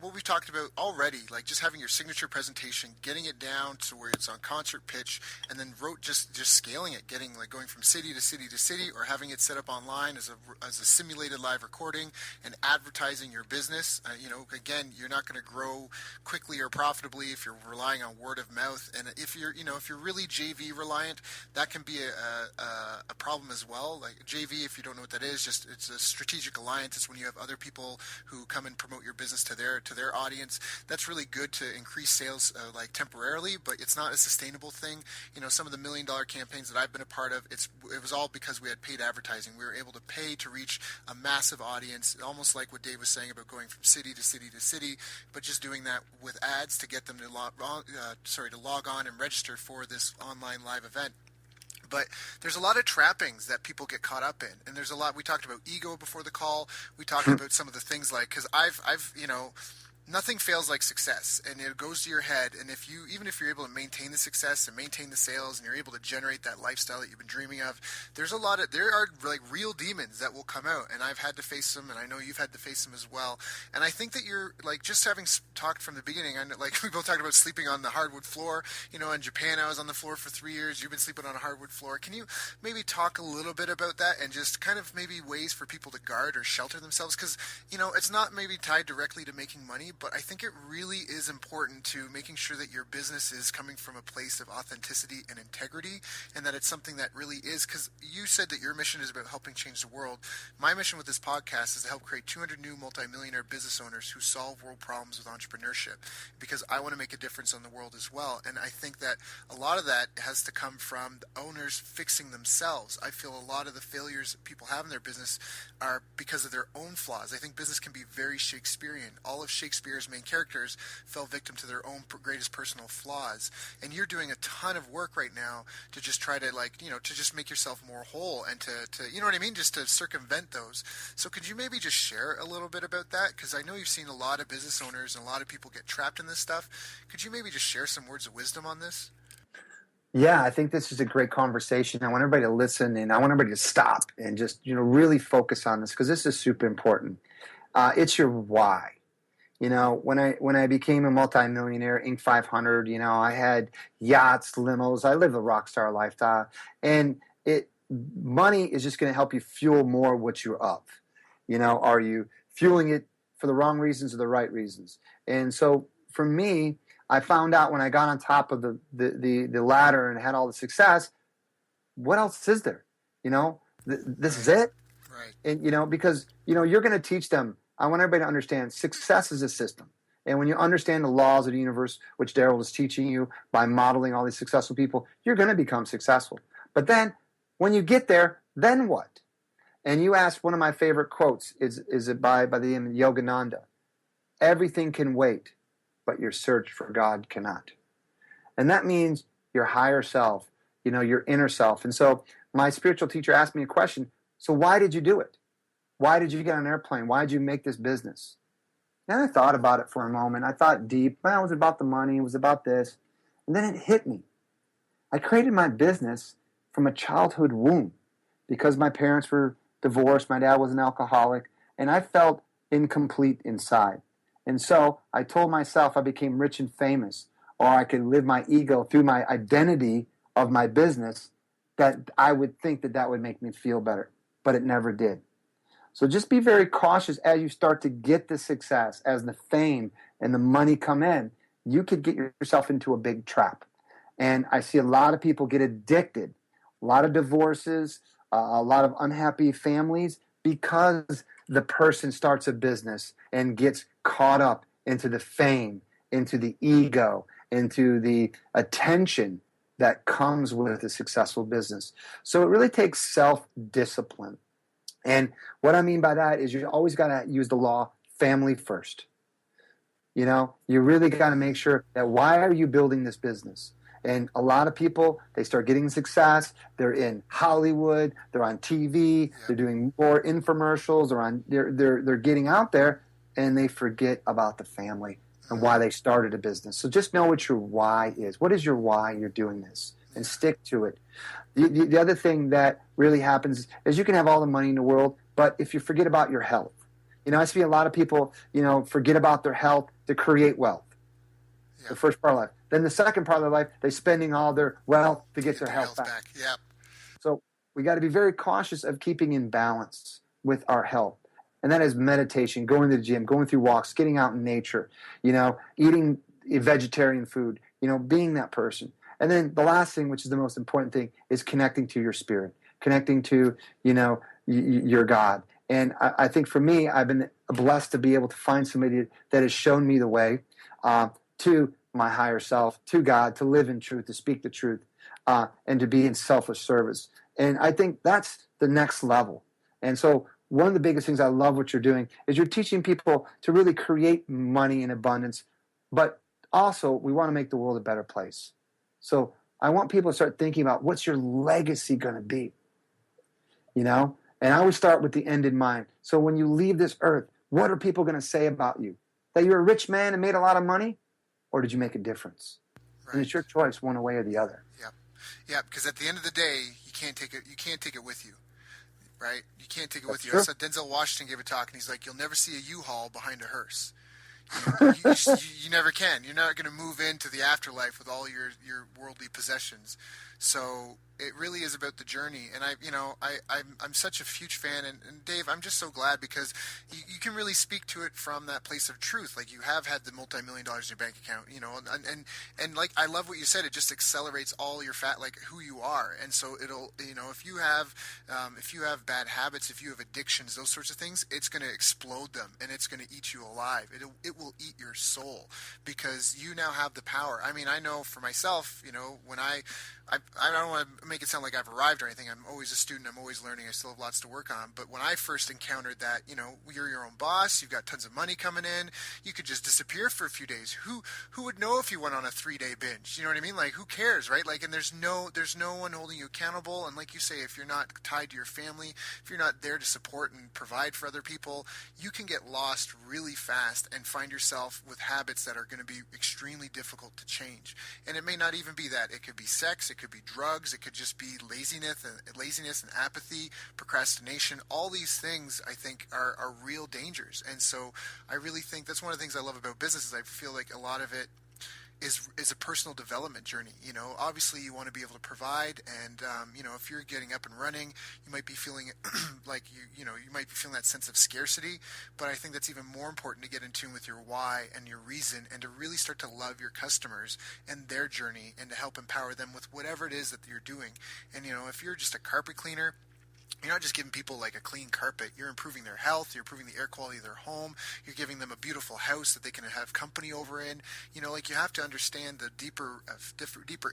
what we talked about already, like just having your signature presentation, getting it down to where it's on concert pitch, and then just scaling it, going from city to city to city, or having it set up online as a simulated live recording, and advertising your business. Again, you're not going to grow quickly or profitably if you're relying on word of mouth. And if you're really JV reliant, that can be a problem as well. Like JV, if you don't know what that is, it's a strategic alliance. It's when you have other people who come and promote your business to their audience. That's really good to increase sales temporarily, but it's not a sustainable thing. Some of the $1 million campaigns that I've been a part of, it was all because we had paid advertising. We were able to pay to reach a massive audience, almost like what Dave was saying about going from city to city to city, but just doing that with ads to get them to log on and register for this online live event. But there's a lot of trappings that people get caught up in, and there's a lot. We talked about ego before the call. We talked about some of the things because I've nothing fails like success, and it goes to your head. And even if you're able to maintain the success and maintain the sales, and you're able to generate that lifestyle that you've been dreaming of, there are real demons that will come out, and I've had to face them, and I know you've had to face them as well. And I think that you're just having talked from the beginning. I know, we both talked about sleeping on the hardwood floor. In Japan, I was on the floor for 3 years. You've been sleeping on a hardwood floor. Can you maybe talk a little bit about that, and just kind of maybe ways for people to guard or shelter themselves? Because it's not maybe tied directly to making money, but I think it really is important to making sure that your business is coming from a place of authenticity and integrity, and that it's something that really is, because you said that your mission is about helping change the world. My mission with this podcast is to help create 200 new multimillionaire business owners who solve world problems with entrepreneurship, because I want to make a difference on the world as well. And I think that a lot of that has to come from the owners fixing themselves. I feel a lot of the failures that people have in their business are because of their own flaws. I think business can be very Shakespearean. All of Shakespeare's main characters fell victim to their own greatest personal flaws, and you're doing a ton of work right now to just try to to just make yourself more whole, and to just to circumvent those. So could you maybe just share a little bit about that, because I know you've seen a lot of business owners and a lot of people get trapped in this stuff. Could you maybe just share some words of wisdom on this? Yeah, I think this is a great conversation. I want everybody to listen, and I want everybody to stop and just really focus on this, because this is super important. It's your why. When I became a multimillionaire, Inc. 500, I had yachts, limos. I lived a rock star lifestyle, and money is just going to help you fuel more what you're of. Are you fueling it for the wrong reasons or the right reasons? And so for me, I found out when I got on top of the ladder and had all the success, what else is there? This is it. Right. And because you're going to teach them. I want everybody to understand success is a system. And when you understand the laws of the universe, which Daryl is teaching you by modeling all these successful people, you're going to become successful. But then when you get there, then what? And you asked, one of my favorite quotes is it by the name of Yogananda. Everything can wait, but your search for God cannot. And that means your higher self, your inner self. And so my spiritual teacher asked me a question. So why did you do it? Why did you get on an airplane? Why did you make this business? And I thought about it for a moment. I thought deep. Well, it was about the money. It was about this. And then it hit me. I created my business from a childhood wound because my parents were divorced. My dad was an alcoholic. And I felt incomplete inside. And so I told myself I became rich and famous, or I could live my ego through my identity of my business, that I would think that would make me feel better. But it never did. So just be very cautious as you start to get the success, as the fame and the money come in. You could get yourself into a big trap. And I see a lot of people get addicted, a lot of divorces, a lot of unhappy families, because the person starts a business and gets caught up into the fame, into the ego, into the attention that comes with a successful business. So it really takes self-discipline. And what I mean by that is you always got to use the law, family first. You really got to make sure that why are you building this business? And a lot of people, they start getting success. They're in Hollywood. They're on TV. They're doing more infomercials. They're getting out there, and they forget about the family and why they started a business. So just know what your why is. What is your why you're doing this? And stick to it. The other thing that really happens is you can have all the money in the world, but if you forget about your health. I see a lot of people, forget about their health to create wealth. Yeah. The first part of life. Then the second part of their life, they're spending all their wealth to get their health back. Yep. So we got to be very cautious of keeping in balance with our health. And that is meditation, going to the gym, going through walks, getting out in nature, eating vegetarian food, being that person. And then the last thing, which is the most important thing, is connecting to your spirit, connecting to, your God. And I think for me, I've been blessed to be able to find somebody that has shown me the way to my higher self, to God, to live in truth, to speak the truth, and to be in selfless service. And I think that's the next level. And so one of the biggest things I love what you're doing is you're teaching people to really create money in abundance, but also we want to make the world a better place. So I want people to start thinking about what's your legacy going to be, And I always start with the end in mind. So when you leave this earth, what are people going to say about you? That you're a rich man and made a lot of money? Or did you make a difference? Right. And it's your choice, one way or the other. Yeah, because at the end of the day, you can't take it with you. Right? You can't take it with you. True. So Denzel Washington gave a talk, and he's like, you'll never see a U-Haul behind a hearse. You never can. You're not going to move into the afterlife with all your worldly possessions. So it really is about the journey. And I'm such a huge fan. And Dave, I'm just so glad because you can really speak to it from that place of truth. Like you have had the multi-million dollars in your bank account, and like I love what you said. It just accelerates all your like who you are. And so it'll, if you have bad habits, if you have addictions, those sorts of things, it's going to explode them and it's going to eat you alive. It will eat your soul because you now have the power. I mean, I know for myself, when I don't want to make it sound like I've arrived or anything. I'm always a student. I'm always learning. I still have lots to work on. But when I first encountered that, you're your own boss. You've got tons of money coming in. You could just disappear for a few days. Who would know if you went on a 3-day binge? You know what I mean? Like, who cares, right? Like, and there's no one holding you accountable. And like you say, if you're not tied to your family, if you're not there to support and provide for other people, you can get lost really fast and find yourself with habits that are going to be extremely difficult to change. And it may not even be that. It could be sex. It could be drugs. It could just be laziness and apathy, procrastination. All these things, I think, are real dangers. And so I really think that's one of the things I love about business is I feel like a lot of it is a personal development journey. Obviously you want to be able to provide, and if you're getting up and running, you might be feeling like you might be feeling that sense of scarcity. But I think that's even more important to get in tune with your why and your reason, and to really start to love your customers and their journey, and to help empower them with whatever it is that you're doing. And if you're just a carpet cleaner, You're not just giving people like a clean carpet. You're improving their health. You're improving the air quality of their home. You're giving them a beautiful house that they can have company over in. Like you have to understand the deeper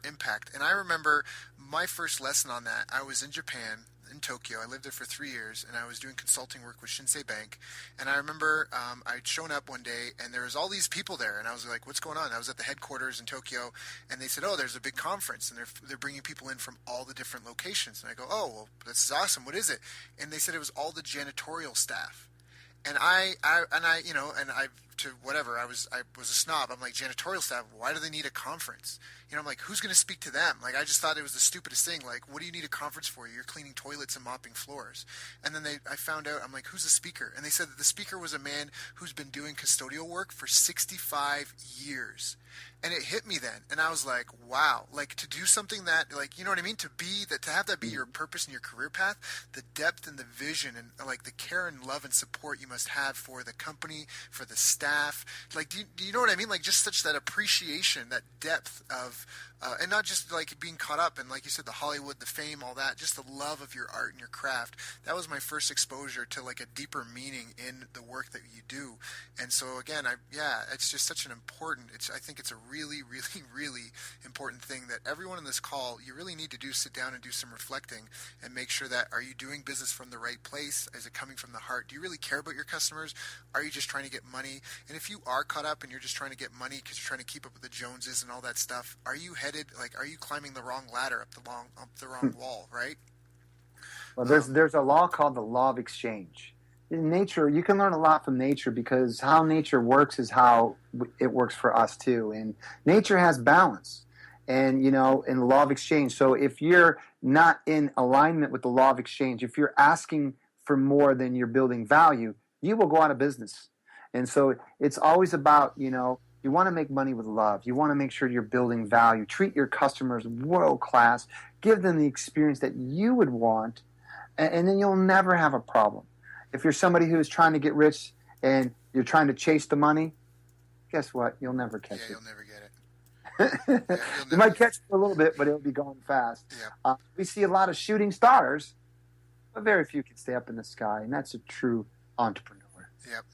impact. And I remember my first lesson on that. I was in Japan, in Tokyo. I lived there for 3 years, and I was doing consulting work with Shinsei Bank. And I remember I'd shown up one day, and there was all these people there, and I was like, "What's going on?" I was at the headquarters in Tokyo, and they said, "Oh, there's a big conference, and they're bringing people in from all the different locations." And I go, "Oh, well, this is awesome. What is it?" And they said it was all the janitorial staff. And I was a snob. I'm like, janitorial staff, why do they need a conference? I'm like, who's going to speak to them? Like, I just thought it was the stupidest thing. Like, what do you need a conference for? You're cleaning toilets and mopping floors. And then I found out, I'm like, who's the speaker? And they said that the speaker was a man who's been doing custodial work for 65 years. And it hit me then. And I was like, wow, like to do something that, like, you know what I mean? To have that be your purpose and your career path, the depth and the vision and like the care and love and support you must have for the company, for the staff. Like, do you know what I mean? Like just such that appreciation, that depth of, and not just like being caught up in, like you said, the Hollywood, the fame, all that, just the love of your art and your craft. That was my first exposure to like a deeper meaning in the work that you do. And so again, it's just such an important, I think it's a really, really, really important thing that everyone in this call, you really need to sit down and do some reflecting and make sure that, are you doing business from the right place? Is it coming from the heart? Do you really care about your customers? Are you just trying to get money? And if you are caught up and you're just trying to get money because you're trying to keep up with the Joneses and all that stuff, are you climbing the wrong ladder up the wrong wall, right? Well, there's a law called the law of exchange. In nature, you can learn a lot from nature because how nature works is how it works for us too. And nature has balance and, in the law of exchange. So if you're not in alignment with the law of exchange, if you're asking for more than you're building value, you will go out of business. And so it's always about, you want to make money with love. You want to make sure you're building value. Treat your customers world class. Give them the experience that you would want, and then you'll never have a problem. If you're somebody who's trying to get rich and you're trying to chase the money, guess what? You'll never catch it. You'll never get it. You might catch it for a little bit, but it'll be going fast. Yeah. We see a lot of shooting stars, but very few can stay up in the sky, and that's a true entrepreneur. Yep.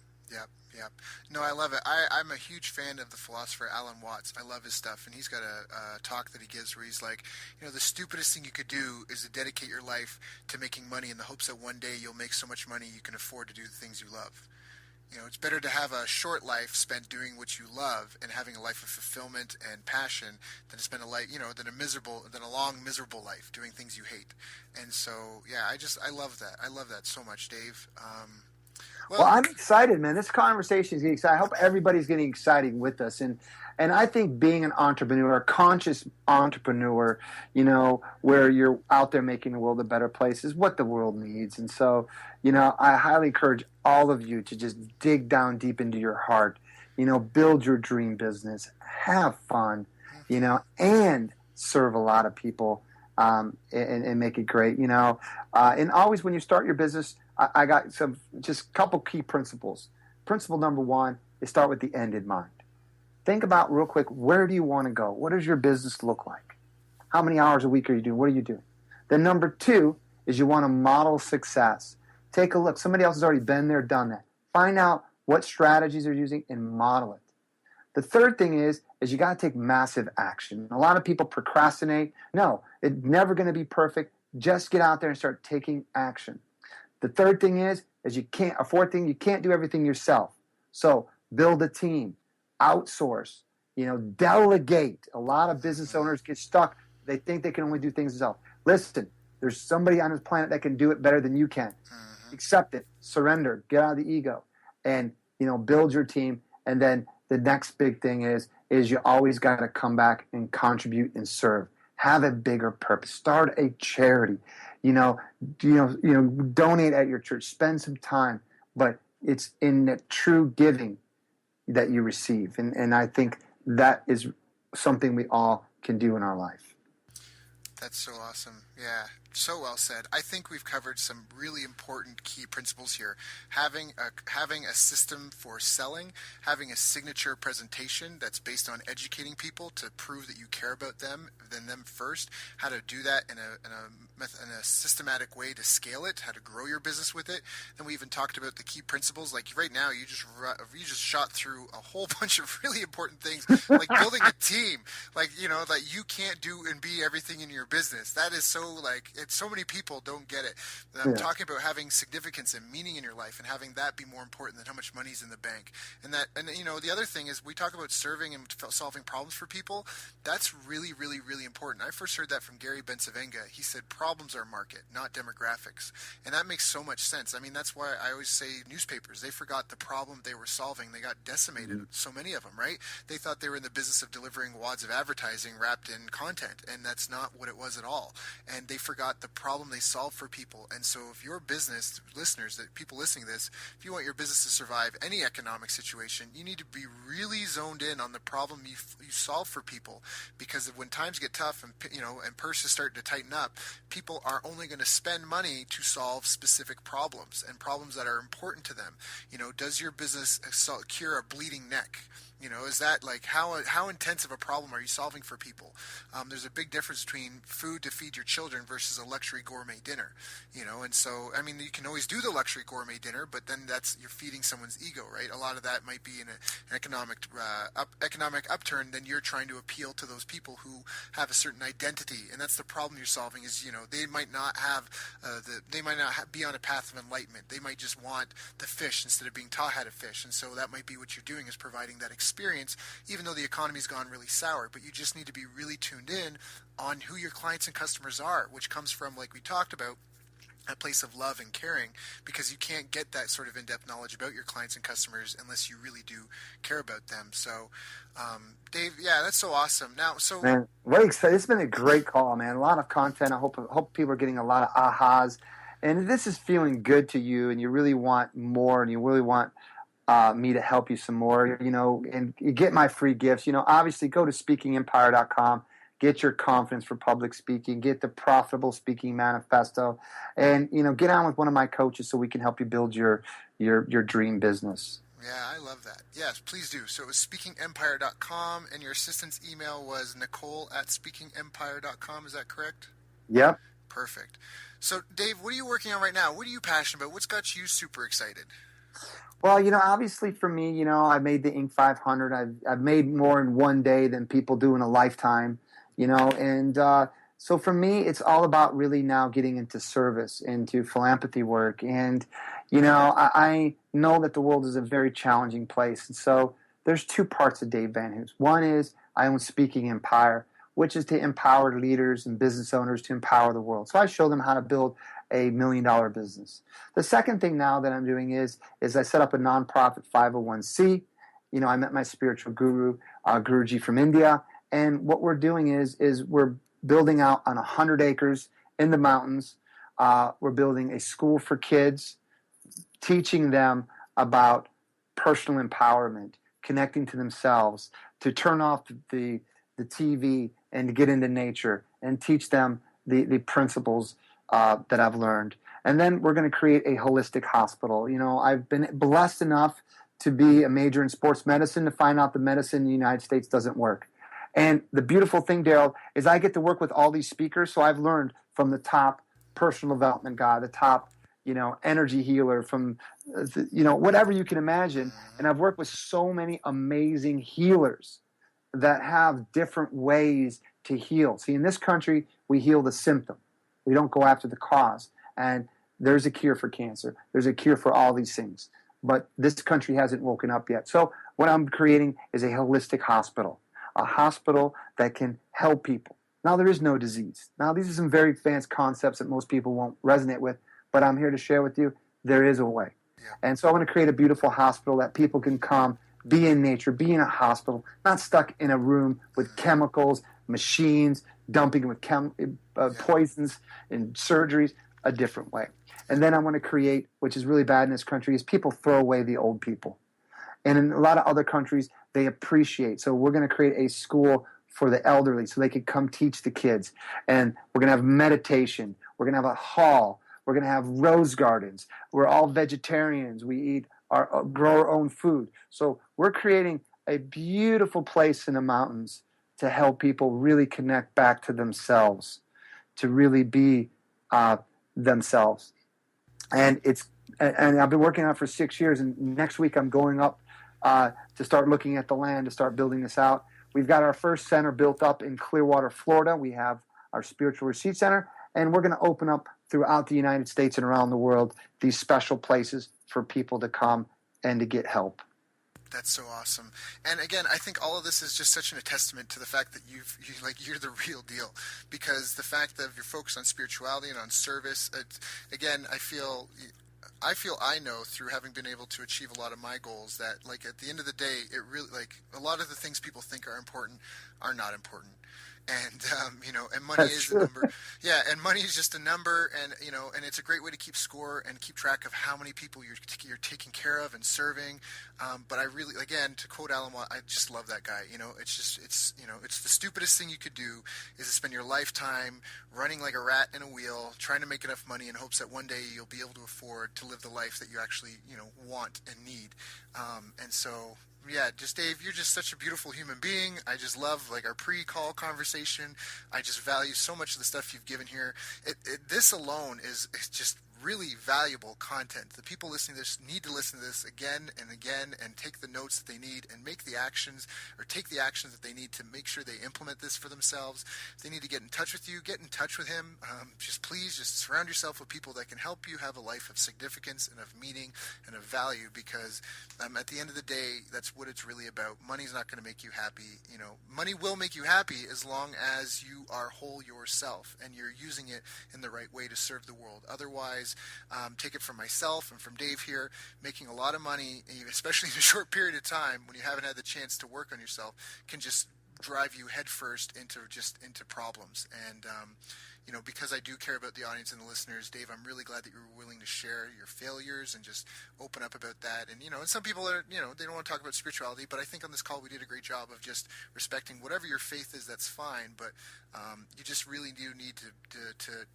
No, I love it. I'm a huge fan of the philosopher Alan Watts. I love his stuff, and he's got a talk that he gives where he's like, the stupidest thing you could do is to dedicate your life to making money in the hopes that one day you'll make so much money you can afford to do the things you love. It's better to have a short life spent doing what you love and having a life of fulfillment and passion than to spend a life, than a long miserable life doing things you hate. And so, yeah, I love that. I love that so much, Dave. Well, I'm excited, man. This conversation is getting excited. I hope everybody's getting excited with us. And I think being an entrepreneur, a conscious entrepreneur, where you're out there making the world a better place is what the world needs. And so, I highly encourage all of you to just dig down deep into your heart, build your dream business, have fun, and serve a lot of people and make it great, and always when you start your business, I got just a couple key principles. Principle number one is start with the end in mind. Think about real quick, where do you want to go? What does your business look like? How many hours a week are you doing? What are you doing? Then number two is you want to model success. Take a look. Somebody else has already been there, done that. Find out what strategies they're using and model it. The third thing is you got to take massive action. A lot of people procrastinate. No, it's never going to be perfect. Just get out there and start taking action. The third thing is you can't do everything yourself. So build a team, outsource, delegate. A lot of business owners get stuck. They think they can only do things themselves. Listen, there's somebody on this planet that can do it better than you can. Accept it, surrender, get out of the ego, and build your team. And then the next big thing is you always got to come back and contribute and serve. Have a bigger purpose. Start a charity. Donate at your church. Spend some time, but it's in the true giving that you receive, and I think that is something we all can do in our life. That's so awesome. Yeah, So well said. I think we've covered some really important key principles here. Having a system for selling, having a signature presentation that's based on educating people to prove that you care about them first, how to do that in a systematic way to scale it, how to grow your business with it. Then we even talked about the key principles. Like right now, you just shot through a whole bunch of really important things, like building a team, like, that you can't do and be everything in your business. That is so so many people don't get it. I'm talking about having significance and meaning in your life and having that be more important than how much money's in the bank. And the other thing is we talk about serving and solving problems for people. That's really, really, really important. I first heard that from Gary Bensavenga. He said problems are market, not demographics. And that makes so much sense. I mean, that's why I always say newspapers, they forgot the problem they were solving. They got decimated, so many of them, right? They thought they were in the business of delivering wads of advertising wrapped in content, and that's not what it was at all. And they forgot the problem they solve for people. And so if your business, listeners, that people listening to this, if you want your business to survive any economic situation, you need to be really zoned in on the problem you solve for people, because when times get tough and purses start to tighten up, people are only going to spend money to solve specific problems and problems that are important to them. Does your business cure a bleeding neck? Is that how intense of a problem are you solving for people? There's a big difference between food to feed your children versus a luxury gourmet dinner, and so, I mean, you can always do the luxury gourmet dinner, but then you're feeding someone's ego, right? A lot of that might be in an economic upturn. Then you're trying to appeal to those people who have a certain identity, and that's the problem you're solving. Is they might not have be on a path of enlightenment. They might just want the fish instead of being taught how to fish, and so that might be what you're doing, is providing that experience, even though the economy's gone really sour. But you just need to be really tuned in on who your clients and customers are, which comes from, like we talked about, a place of love and caring, because you can't get that sort of in-depth knowledge about your clients and customers unless you really do care about them. So, Dave, that's so awesome. Now, Man, very excited. It's been a great call, man. A lot of content. I hope people are getting a lot of ahas. And if this is feeling good to you and you really want more and you really want me to help you some more, and you get my free gifts, obviously go to speakingempire.com. Get your confidence for public speaking, get the profitable speaking manifesto, and get on with one of my coaches so we can help you build your dream business. Yeah, I love that. Yes, please do. So it was speakingempire.com, and your assistant's email was nicole@speakingempire.com. Is that correct? Yep. Perfect. So, Dave, what are you working on right now? What are you passionate about? What's got you super excited? Well, obviously for me, I made the Inc. 500. I've made more in one day than people do in a lifetime. And so for me, it's all about really now getting into service, into philanthropy work. And, I know that the world is a very challenging place. And so there's two parts of Dave VanHoose. One is I own Speaking Empire, which is to empower leaders and business owners to empower the world. So I show them how to build a $1 million business. The second thing now that I'm doing is I set up a nonprofit 501c. I met my spiritual guru, Guruji from India. And what we're doing is we're building out on 100 acres in the mountains. We're building a school for kids, teaching them about personal empowerment, connecting to themselves, to turn off the TV and to get into nature and teach them the principles that I've learned. And then we're going to create a holistic hospital. I've been blessed enough to be a major in sports medicine to find out the medicine in the United States doesn't work. And the beautiful thing, Daryl, is I get to work with all these speakers. So I've learned from the top personal development guy, the top, energy healer, from, whatever you can imagine. And I've worked with so many amazing healers that have different ways to heal. See, in this country, we heal the symptom. We don't go after the cause. And there's a cure for cancer. There's a cure for all these things. But this country hasn't woken up yet. So what I'm creating is a holistic hospital. A hospital that can help people. Now, there is no disease. Now, these are some very advanced concepts that most people won't resonate with, but I'm here to share with you there is a way. Yeah. And so I want to create a beautiful hospital that people can come, be in nature, be in a hospital, not stuck in a room with chemicals, machines, dumping with poisons and surgeries, a different way. And then I want to create, which is really bad in this country, is people throw away the old people. And in a lot of other countries, they appreciate. So we're going to create a school for the elderly so they can come teach the kids. And we're going to have meditation. We're going to have a hall. We're going to have rose gardens. We're all vegetarians. We eat grow our own food. So we're creating a beautiful place in the mountains to help people really connect back to themselves, to really be themselves. And I've been working on it for 6 years. And next week I'm going up to start looking at the land, to start building this out. We've got our first center built up in Clearwater, Florida. We have our Spiritual Retreat Center, and we're going to open up throughout the United States and around the world these special places for people to come and to get help. That's so awesome. And again, I think all of this is just such a testament to the fact that you're the real deal, because the fact that you're focused on spirituality and on service, again, I know through having been able to achieve a lot of my goals that, like, at the end of the day, it really, like, a lot of the things people think are important are not important. And, and money is a number. Yeah. And money is just a number, and, and it's a great way to keep score and keep track of how many people you're taking care of and serving. But I really, again, to quote Alan Watt, I just love that guy. It's the stupidest thing you could do is to spend your lifetime running like a rat in a wheel, trying to make enough money in hopes that one day you'll be able to afford to live the life that you actually, want and need. And so, yeah, just Dave, you're just such a beautiful human being. I just love, like, our pre-call conversation. I just value so much of the stuff you've given here. This alone is just really valuable content. The people listening to this need to listen to this again and again and take the notes that they need and take the actions that they need to make sure they implement this for themselves. If they need to get in touch with you, get in touch with him. Please surround yourself with people that can help you have a life of significance and of meaning and of value, because at the end of the day, that's what it's really about. Money's not going to make you happy. Money will make you happy as long as you are whole yourself and you're using it in the right way to serve the world. Otherwise, take it from myself and from Dave here, making a lot of money, especially in a short period of time when you haven't had the chance to work on yourself, can just drive you headfirst into problems. And because I do care about the audience and the listeners, Dave, I'm really glad that you were willing to share your failures and just open up about that. And and some people are, they don't want to talk about spirituality, but I think on this call we did a great job of just respecting whatever your faith is. That's fine, but you just really do need to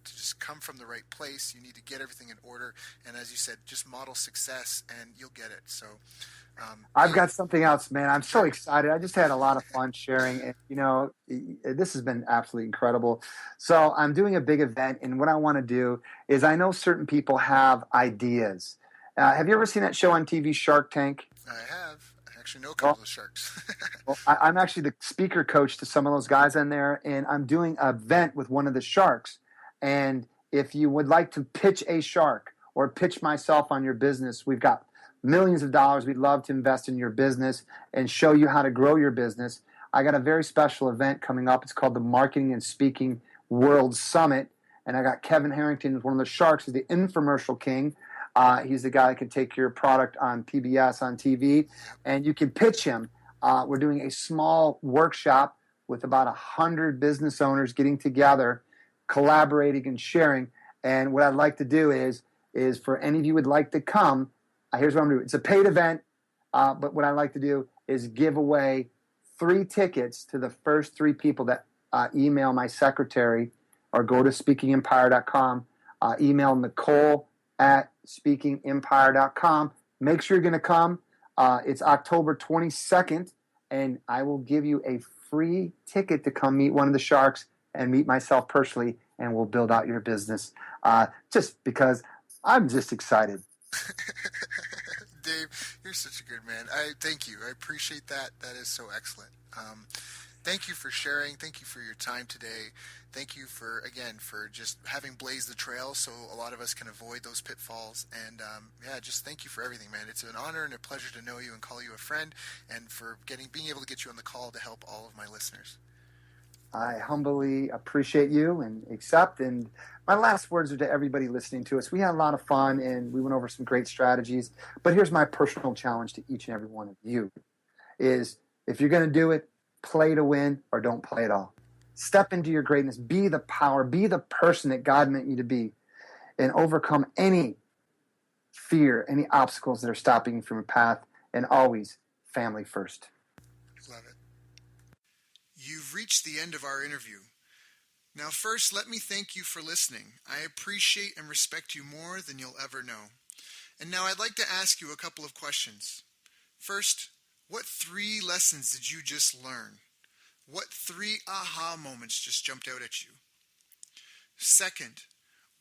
just come from the right place. You need to get everything in order, and as you said, just model success, and you'll get it. So. I've got something else, man. I'm so excited. I just had a lot of fun sharing, and this has been absolutely incredible. So I'm doing a big event, and what I want to do is, I know certain people have ideas. Have you ever seen that show on TV, Shark Tank? I have. I actually know a couple of sharks. Well, I'm actually the speaker coach to some of those guys in there, and I'm doing an event with one of the sharks. And if you would like to pitch a shark or pitch myself on your business, we've got millions of dollars. We'd love to invest in your business and show you how to grow your business. I got a very special event coming up. It's called the Marketing and Speaking World Summit. And I got Kevin Harrington, one of the sharks, is the infomercial king. He's the guy that can take your product on PBS, on TV, and you can pitch him. We're doing a small workshop with about 100 business owners getting together, collaborating and sharing. And what I'd like to do is for any of you who would like to come, here's what I'm doing. It's a paid event, but what I'd like to do is give away 3 tickets to the first 3 people that email my secretary or go to speakingempire.com, email Nicole@speakingempire.com. Make sure you're going to come. It's October 22nd, and I will give you a free ticket to come meet one of the sharks and meet myself personally, and we'll build out your business. Just because I'm just excited. Dave, you're such a good man. I thank you. I appreciate that. That is so excellent. Thank you for sharing. Thank you for your time today. Thank you for just having blazed the trail so a lot of us can avoid those pitfalls. And just thank you for everything, man. It's an honor and a pleasure to know you and call you a friend, and for being able to get you on the call to help all of my listeners. I humbly appreciate you and accept. And my last words are to everybody listening to us. We had a lot of fun, and we went over some great strategies. But here's my personal challenge to each and every one of you is, if you're going to do it, play to win or don't play at all. Step into your greatness. Be the power. Be the person that God meant you to be, and overcome any fear, any obstacles that are stopping you from your path, and always family first. Love it. You've reached the end of our interview. Now, first, let me thank you for listening. I appreciate and respect you more than you'll ever know. And now I'd like to ask you a couple of questions. First, what 3 lessons did you just learn? What 3 aha moments just jumped out at you? Second,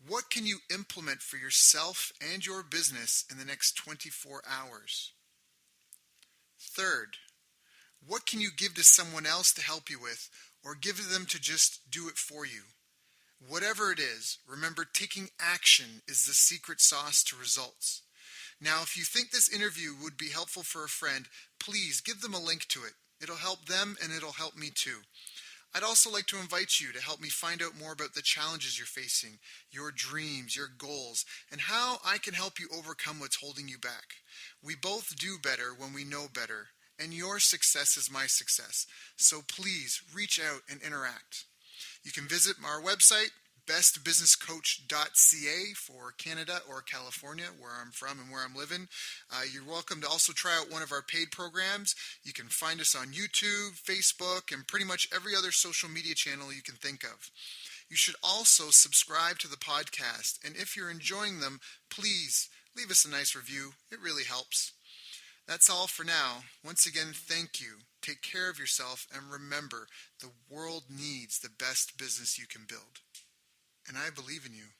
what can you implement for yourself and your business in the next 24 hours? Third, what can you give to someone else to help you with, or give them to just do it for you? Whatever it is, remember, taking action is the secret sauce to results. Now, if you think this interview would be helpful for a friend, please give them a link to it. It'll help them and it'll help me too. I'd also like to invite you to help me find out more about the challenges you're facing, your dreams, your goals, and how I can help you overcome what's holding you back. We both do better when we know better, and your success is my success. So please reach out and interact. You can visit our website, bestbusinesscoach.ca for Canada or California, where I'm from and where I'm living. You're welcome to also try out one of our paid programs. You can find us on YouTube, Facebook, and pretty much every other social media channel you can think of. You should also subscribe to the podcast, and if you're enjoying them, please leave us a nice review. It really helps. That's all for now. Once again, thank you. Take care of yourself, and remember, the world needs the best business you can build. And I believe in you.